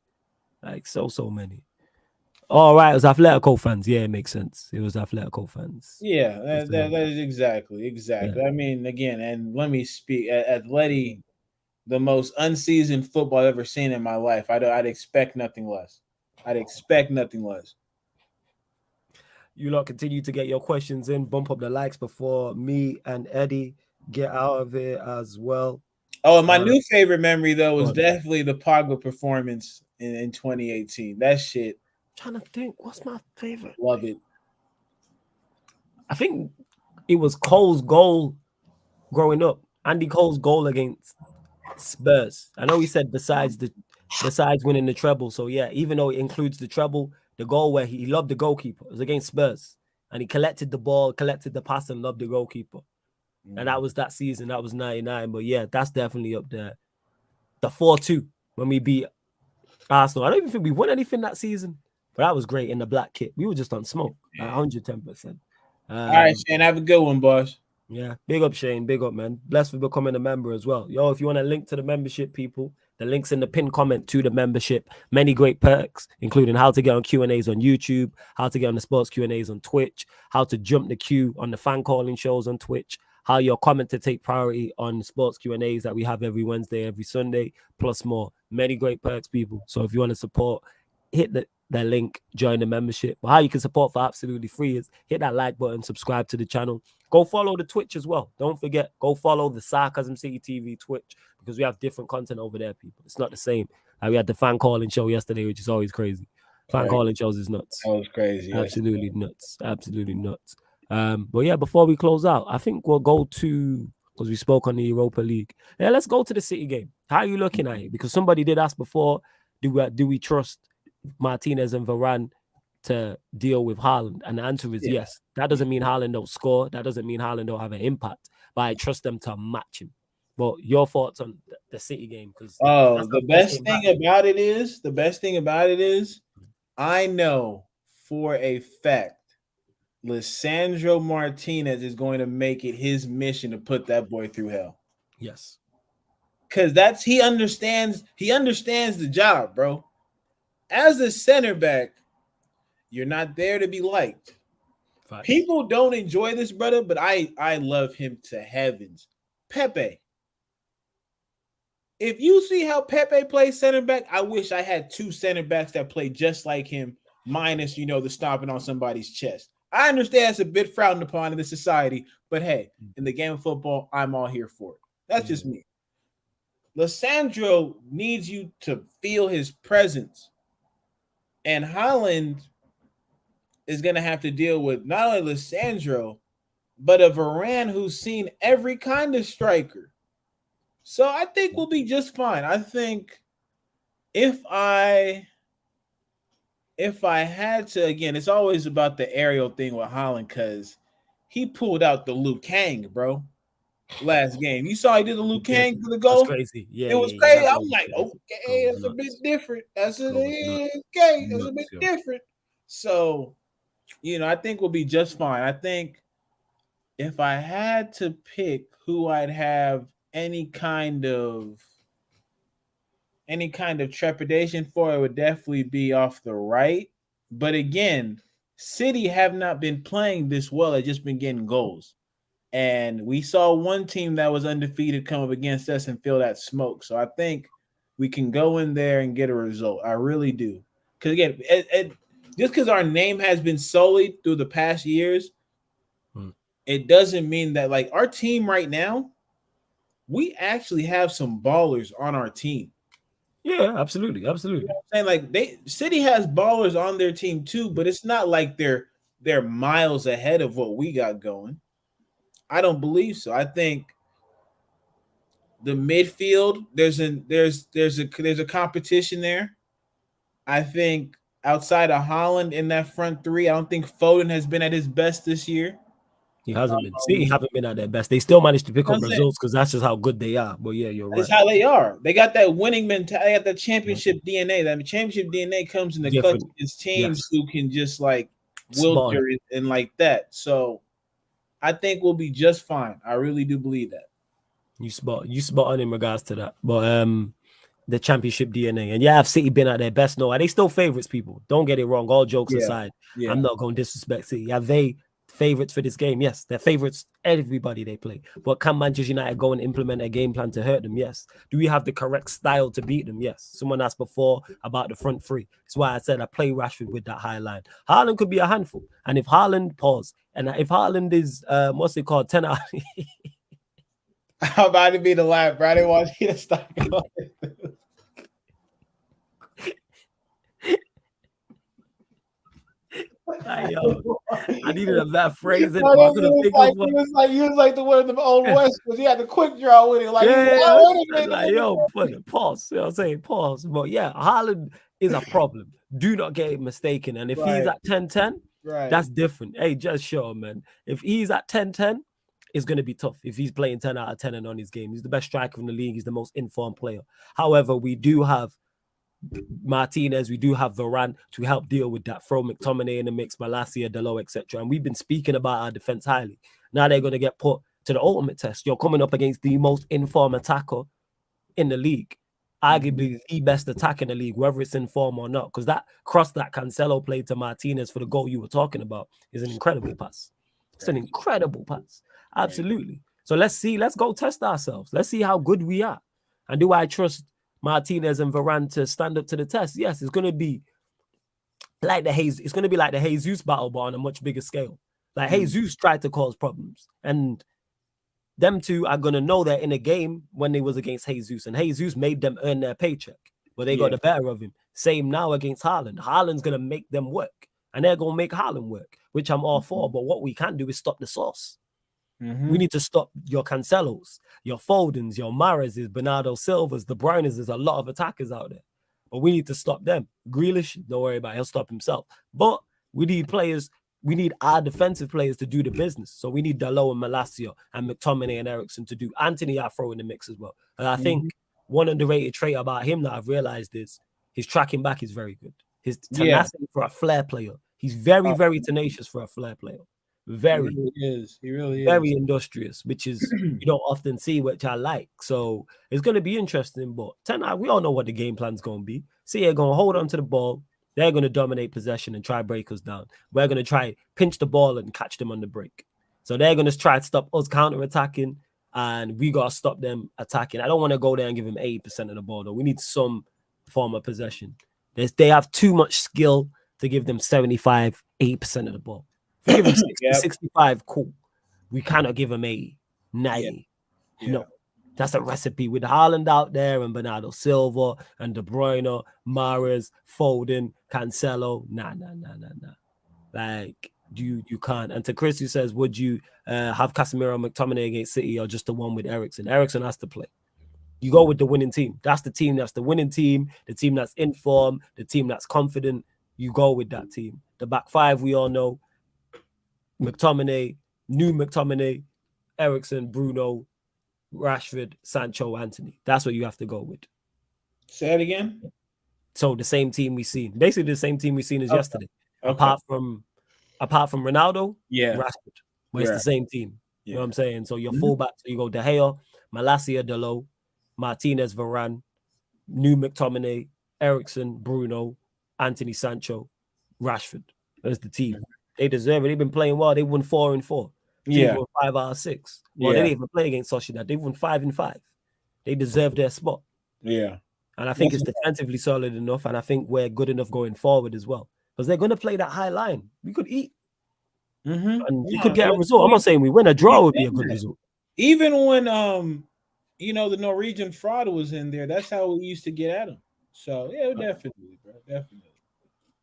Like, so many. All right, it was Atletico fans. Yeah, it makes sense. It was Atletico fans. Yeah, that is exactly. Yeah. I mean, again, and let me speak. Atleti, the most unseasoned football I've ever seen in my life. I'd expect nothing less. You lot continue to get your questions in. Bump up the likes before me and Eddie get out of it as well. Oh, and my new favorite memory, though, was definitely the Pogba performance in 2018. That shit. I'm trying to think. What's my favorite? Love it. I think it was Cole's goal growing up. Andy Cole's goal against Spurs. I know he said besides winning the treble. So, yeah, even though it includes the treble, the goal where he loved the goalkeeper. It was against Spurs. And he collected the ball, collected the pass, and loved the goalkeeper. And that was that season. That was 99. But, yeah, that's definitely up there. The 4-2 when we beat Arsenal. I don't even think we won anything that season. But that was great in the black kit. We were just on smoke. 110%. All right, Shane. Have a good one, boss. Yeah, big up Shane, big up man. Blessed for becoming a member as well. Yo, if you want a link to the membership, people, the link's in the pinned comment to the membership. Many great perks, including how to get on Q&As on YouTube, how to get on the sports Q&As on Twitch, how to jump the queue on the fan calling shows on Twitch, how your comment to take priority on sports Q&As that we have every Wednesday, every Sunday, plus more. Many great perks, people. So if you want to support, hit the link, join the membership. But how you can support for absolutely free is hit that like button, subscribe to the channel. Go follow the Twitch as well. Don't forget, go follow the Sarcasm City TV Twitch because we have different content over there, people. It's not the same. We had the fan calling show yesterday, which is always crazy. Fan Right. calling shows is nuts. That was crazy. Absolutely nuts. Absolutely nuts. But yeah, before we close out, I think we'll go to, because we spoke on the Europa League. Yeah, let's go to the City game. How are you looking at it? Because somebody did ask before, do we trust Martinez and Varane to deal with Haaland? And the answer is yes. That doesn't mean Haaland don't score. That doesn't mean Haaland don't have an impact. But I trust them to match him. But your thoughts on the City game? Because the best thing about it is, I know for a fact Lisandro Martinez is going to make it his mission to put that boy through hell. Yes. Because he understands the job, bro. As a center back, you're not there to be liked. Facts. People don't enjoy this brother, but I love him to heavens. Pepe. If you see how Pepe plays center back, I wish I had two center backs that play just like him, minus, the stomping on somebody's chest. I understand it's a bit frowned upon in the society, but hey, in the game of football, I'm all here for it. That's just me. Lisandro needs you to feel his presence. And Haaland is going to have to deal with not only Lisandro, but a Varane who's seen every kind of striker. So I think we'll be just fine. I think if I had to, again, it's always about the aerial thing with Haaland because he pulled out the Liu Kang, bro. Last game. You saw he did the Liu Kang for the goal? That's crazy. Yeah, it was crazy. I'm like, okay, that's a bit different. That's a bit different. So, I think we'll be just fine. I think if I had to pick who I'd have any kind of trepidation for, it would definitely be off the right. But again, City have not been playing this well. They've just been getting goals. And we saw one team that was undefeated come up against us and feel that smoke. So I think we can go in there and get a result. I really do. Because again, just because our name has been sullied through the past years, it doesn't mean that, like, our team right now, we actually have some ballers on our team. Yeah, absolutely. Absolutely. You know what I'm saying? Like, City has ballers on their team too, but it's not like they're miles ahead of what we got going. I don't believe so. I think the midfield, there's a competition there. I think outside of Haaland in that front three, I don't think Foden has been at his best this year. He hasn't been. City haven't been at their best. They still managed to pick up results because that's just how good they are. But yeah, you're right. That's how they are. They got that winning mentality. They got that championship DNA. That championship DNA comes in the clutch against teams who can just like wilter it and like that. So I think we'll be just fine. I really do believe that. You spot on in regards to that. But the championship DNA. And yeah, have City been at their best? No, are they still favorites, people? Don't get it wrong. All jokes aside, I'm not going to disrespect City. Are they favorites for this game? Yes, they're favorites. Everybody they play. But can Manchester United go and implement a game plan to hurt them? Yes. Do we have the correct style to beat them? Yes. Someone asked before about the front three. That's why I said I play Rashford with that high line. Haaland could be a handful. And if Haaland if Haaland is what's it called? 10 out. I'm about to be the laugh, bro. I didn't want you to stop going. I needed that phrase. You was like the one in the old West because he had the quick draw with it. Like, pause. You know what I'm saying? Pause. But yeah, Haaland is a problem. Do not get it mistaken. And if he's at 10-10, that's different. Hey, just sure, man. If he's at 10-10, it's going to be tough. If he's playing 10 out of 10 and on his game, he's the best striker in the league. He's the most informed player. However, we do have Martinez, we do have Varane to help deal with that. Throw McTominay in the mix, Malacia, Delo, etc. And we've been speaking about our defense highly. Now they're going to get put to the ultimate test. You're coming up against the most informed attacker in the league, arguably the best attack in the league, whether it's in form or not. Because that cross that Cancelo played to Martinez for the goal you were talking about is an incredible pass. It's an incredible pass. Absolutely. So let's see. Let's go test ourselves. Let's see how good we are. And do I trust Martinez and Varane to stand up to the test? Yes, it's going to be like it's going to be like the Jesus battle, but on a much bigger scale. Like Jesus tried to cause problems, and them two are going to know that in a game when they was against Jesus, and Jesus made them earn their paycheck, but they got the better of him. Same now against Haaland. Haaland's going to make them work, and they're going to make Haaland work, which I'm all for. But what we can do is stop the sauce. We need to stop your Cancelos, your Fodens, your Mahrez's, Bernardo Silvas, the Bruynes. There's a lot of attackers out there, but we need to stop them. Grealish, don't worry about it. He'll stop himself. But we need players. We need our defensive players to do the business. So we need Dalot and Malacia and McTominay and Eriksen to do. Anthony, I throw in the mix as well. And I think one underrated trait about him that I've realized is his tracking back is very good. His tenacity for a flair player. He's very, very tenacious for a flair player. Very. He really is. Very industrious, which is you don't often see, which I like. So it's going to be interesting. But we all know what the game plan's going to be. See, they're going to hold on to the ball. They're going to dominate possession and try break us down. We're going to try pinch the ball and catch them on the break. So they're going to try to stop us counter-attacking, and we got to stop them attacking. I don't want to go there and give them 80% of the ball, though. We need some form of possession. They have too much skill to give them 75, 80% of the ball. If we give them 60, 65, cool. We cannot give them 80, 90. No. That's a recipe with Haaland out there and Bernardo Silva and De Bruyne, Mahrez, Foden, Cancelo. Nah. Like, you can't. And to Chris, who says, would you have Casemiro and McTominay against City or just the one with Eriksen? Eriksen has to play. You go with the winning team. That's the team that's the winning team, the team that's in form, the team that's confident. You go with that team. The back five, we all know, McTominay, Eriksen, Bruno, Rashford, Sancho, Anthony. That's what you have to go with. Say it again. So the same team we seen, basically the same team we seen as yesterday. Apart from Ronaldo, Rashford, but it's the same team. You know what I'm saying? So your fullback, so you go De Gea, Malacia, Dalot, Martinez, Varane, McTominay, Eriksen, Bruno, Anthony, Sancho, Rashford. That's the team. They deserve it. They've been playing well. They won 4-4. They won 5 out of 6. Well, they didn't even play against Sociedad. They won 5-5. They deserve their spot. Yeah. And I think it's defensively solid enough, and I think we're good enough going forward as well. Because they're going to play that high line. We could eat. And we could get a result. I'm not saying we win. A draw would be a good result. Even when the Norwegian fraud was in there, that's how we used to get at him. So definitely, bro. Definitely.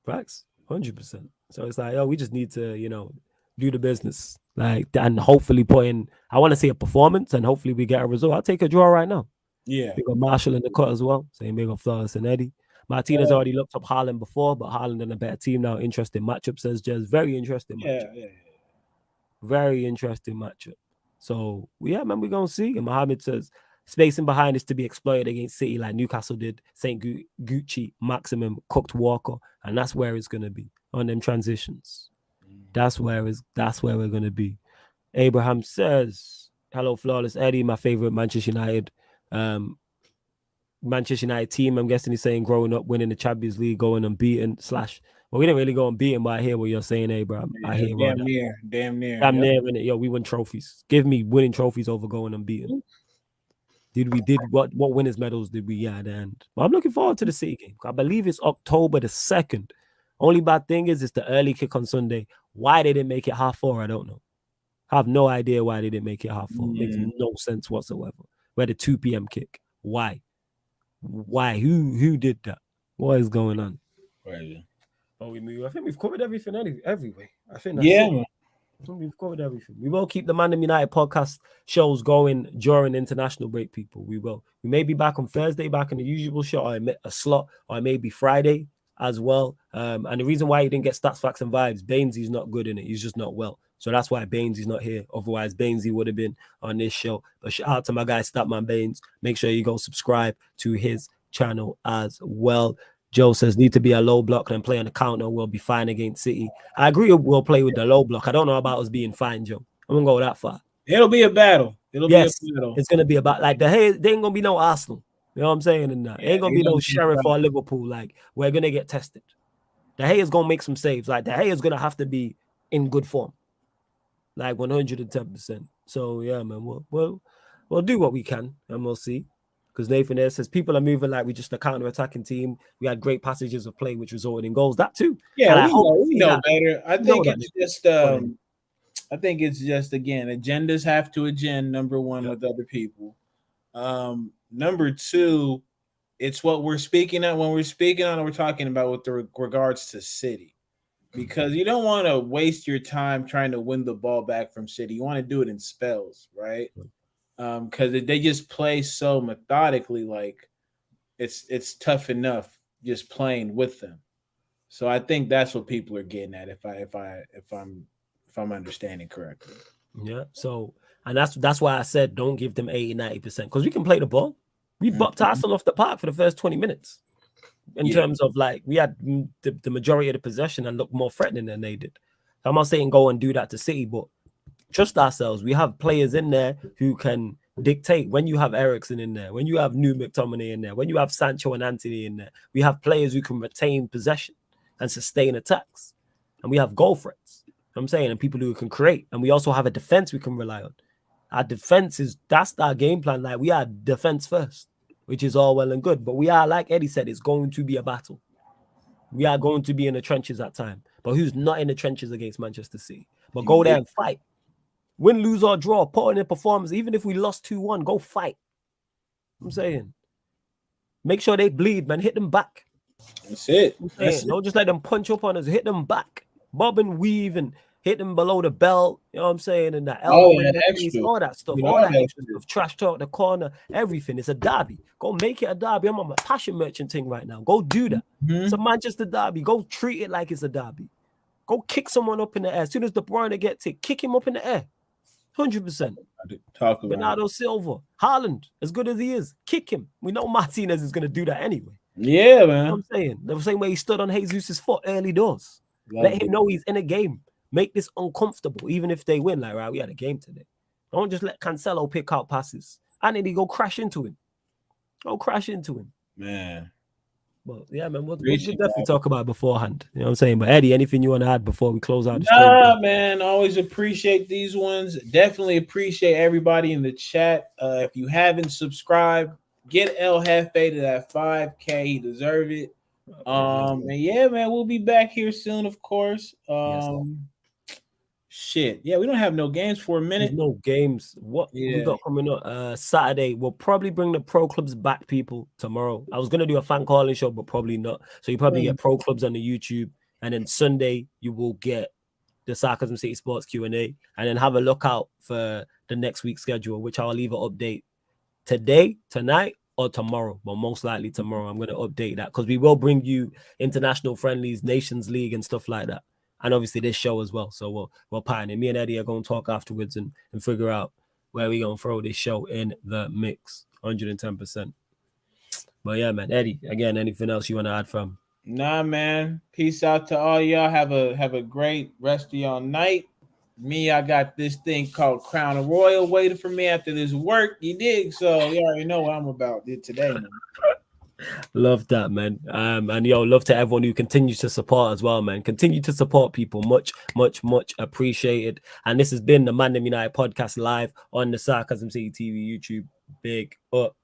Facts. 100%. So it's like, we just need to, do the business. Like, and hopefully put in, I want to see a performance, and hopefully we get a result. I'll take a draw right now. Yeah. We got Marshall in the cut as well. Same big on Flawless and Eddie. Martinez already looked up Haaland before, but Haaland in a better team now. Interesting matchup, says Jez. Very interesting matchup. Yeah. Very interesting matchup. So, man, we're going to see. And Mohammed says, spacing behind is to be exploited against City like Newcastle did. St. Gucci, Maximum, Cooked Walker. And that's where it's going to be on them transitions. That's where we're going to be. Abraham says, hello, Flawless Eddie, my favorite Manchester United team. I'm guessing he's saying growing up, winning the Champions League, going unbeaten / well, we didn't really go unbeaten, but I hear what you're saying, Abraham. I hear damn near. I'm near in it. Yo, we won trophies. Give me winning trophies over going unbeaten. What winners medals did we get at the end? But I'm looking forward to the City game. I believe it's October the 2nd. Only bad thing is it's the early kick on Sunday. Why they didn't make it 4:30, I don't know. I have no idea why they didn't make it 4:30. Makes no sense whatsoever. We're the 2 p.m. kick. Why? Who did that? What is going on? Crazy. Oh, I think we've covered everything anyway. I think that's it. I think we've covered everything. We will keep the ManDem United podcast shows going during international break, people. We will. We may be back on Thursday, back in the usual show, or a slot, or maybe Friday as well. And the reason why he didn't get stats, facts, and vibes, Bainesy's not good in it. He's just not well. So that's why Bainesy's not here. Otherwise, Bainesy would have been on this show. But shout out to my guy, Statman Baines. Make sure you go subscribe to his channel as well. Joe says, need to be a low block and play on the counter. We'll be fine against City. I agree we'll play with the low block. I don't know about us being fine, Joe. I'm going to go that far. It'll be a battle. It'll be a Yes, battle. it's gonna be about like they ain't gonna be no Arsenal. You know what I'm saying? And Yeah, ain't gonna they be no gonna be Sheriff or fighting. Liverpool. Like we're gonna get tested. De Gea is gonna make some saves. Like De Gea is gonna have to be in good form, like 110%. So yeah, man, we'll do what we can, and we'll see. Because Nathan there says people are moving like we're just a counter-attacking team. We had great passages of play which resulted in goals. That too, Yeah, and I we hope know. to We see know that. better. I You know think that, it's Nathan. just. Go on, Eddie. I think it's just again agendas have to agenda number one Yeah. with other people. Number two, it's what we're speaking at when we're speaking on. We're talking about with the regards to City because you don't want to waste your time trying to win the ball back from City. You want to do it in spells, right? Because they just play so methodically, like it's tough enough just playing with them. So I think that's what people are getting at. If I'm understanding correctly. Yeah. So, and that's why I said don't give them 80-90% because we can play the ball. We bopped Mhm. Arsenal off the park for the first 20 minutes in Yeah, terms of like we had the majority of the possession and looked more threatening than they did. I'm not saying go and do that to City, but trust ourselves. We have players in there who can dictate. When you have Ericsson in there, when you have New McTominay in there, when you have Sancho and Anthony in there, we have players who can retain possession and sustain attacks, and we have goal threats. I'm saying, and people who can create, and we also have a defense we can rely on. Our defense that's our game plan. Like we are defense first, which is all well and good, but we are, like Eddie said, it's going to be a battle. We are going to be in the trenches at time. But who's not in the trenches against Manchester City? But go there yeah. and fight. Win, lose, or draw, put in a performance. Even if we lost 2-1, go fight. I'm saying. Make sure they bleed, man. Hit them back. That's it. I'm That's saying. it. Don't just let them punch up on us. Hit them back. Bob and weave and hit them below the belt. You know what I'm saying? And that elbow All in that the face, extra. all that stuff. You know, All all that that extra shit. stuff. Trash talk, the corner, everything. It's a derby. Go make it a derby. I'm on my passion merchant thing right now. Go do that. It's a Mm-hmm. Manchester derby. Go treat it like it's a derby. Go kick someone up in the air. As soon as De Bruyne gets it, kick him up in the air. 100%. Talk about it. Bernardo Silva, Haaland, as good as he is, kick him. We know Martinez is going to do that anyway. Yeah, You know what man. I'm saying? The same way he stood on Jesus' foot early doors. Loved Let him it. know he's in a game. Make this uncomfortable, even if they win. Like, right, we had a game today. Don't just let Cancelo pick out passes. And then he go crash into him. Go crash into him. Man. But yeah, man, we'll Appreciate definitely that. talk about it beforehand. You know what I'm saying? But Eddie, anything you want to add before we close out the stream? Nah, man. Always appreciate these ones. Definitely appreciate everybody in the chat. If you haven't subscribed, get El Jefe to that 5K. He deserve it. And yeah, man, we'll be back here soon, of course. Yes. Shit. Yeah, we don't have no games for a There's minute. no games. What we Yeah. got coming up? Saturday. We'll probably bring the pro clubs back, people, tomorrow. I was gonna do a fan calling show, but probably not. So you probably get pro clubs on the YouTube, and then Sunday you will get the Sarcasm City Sports Q&A, and then have a look out for the next week's schedule, which I'll either update today, tonight, or tomorrow. But most likely tomorrow, I'm gonna update that because we will bring you international friendlies, Nations League, and stuff like that. And obviously this show as well. So we'll pioneer. Me and Eddie are going to talk afterwards and figure out where we're going to throw this show in the mix. 110%. But yeah, man. Eddie, again, anything else you want to add from? Nah, man. Peace out to all y'all. Have a great rest of y'all night. Me, I got this thing called Crown of Royal waiting for me after this work. You dig? So you already know what I'm about today, man. Love that, man. And love to everyone who continues to support as well, man. Continue to support people. Much, much, much appreciated. And this has been the ManDem United podcast live on the Sarcasm City TV YouTube. Big up.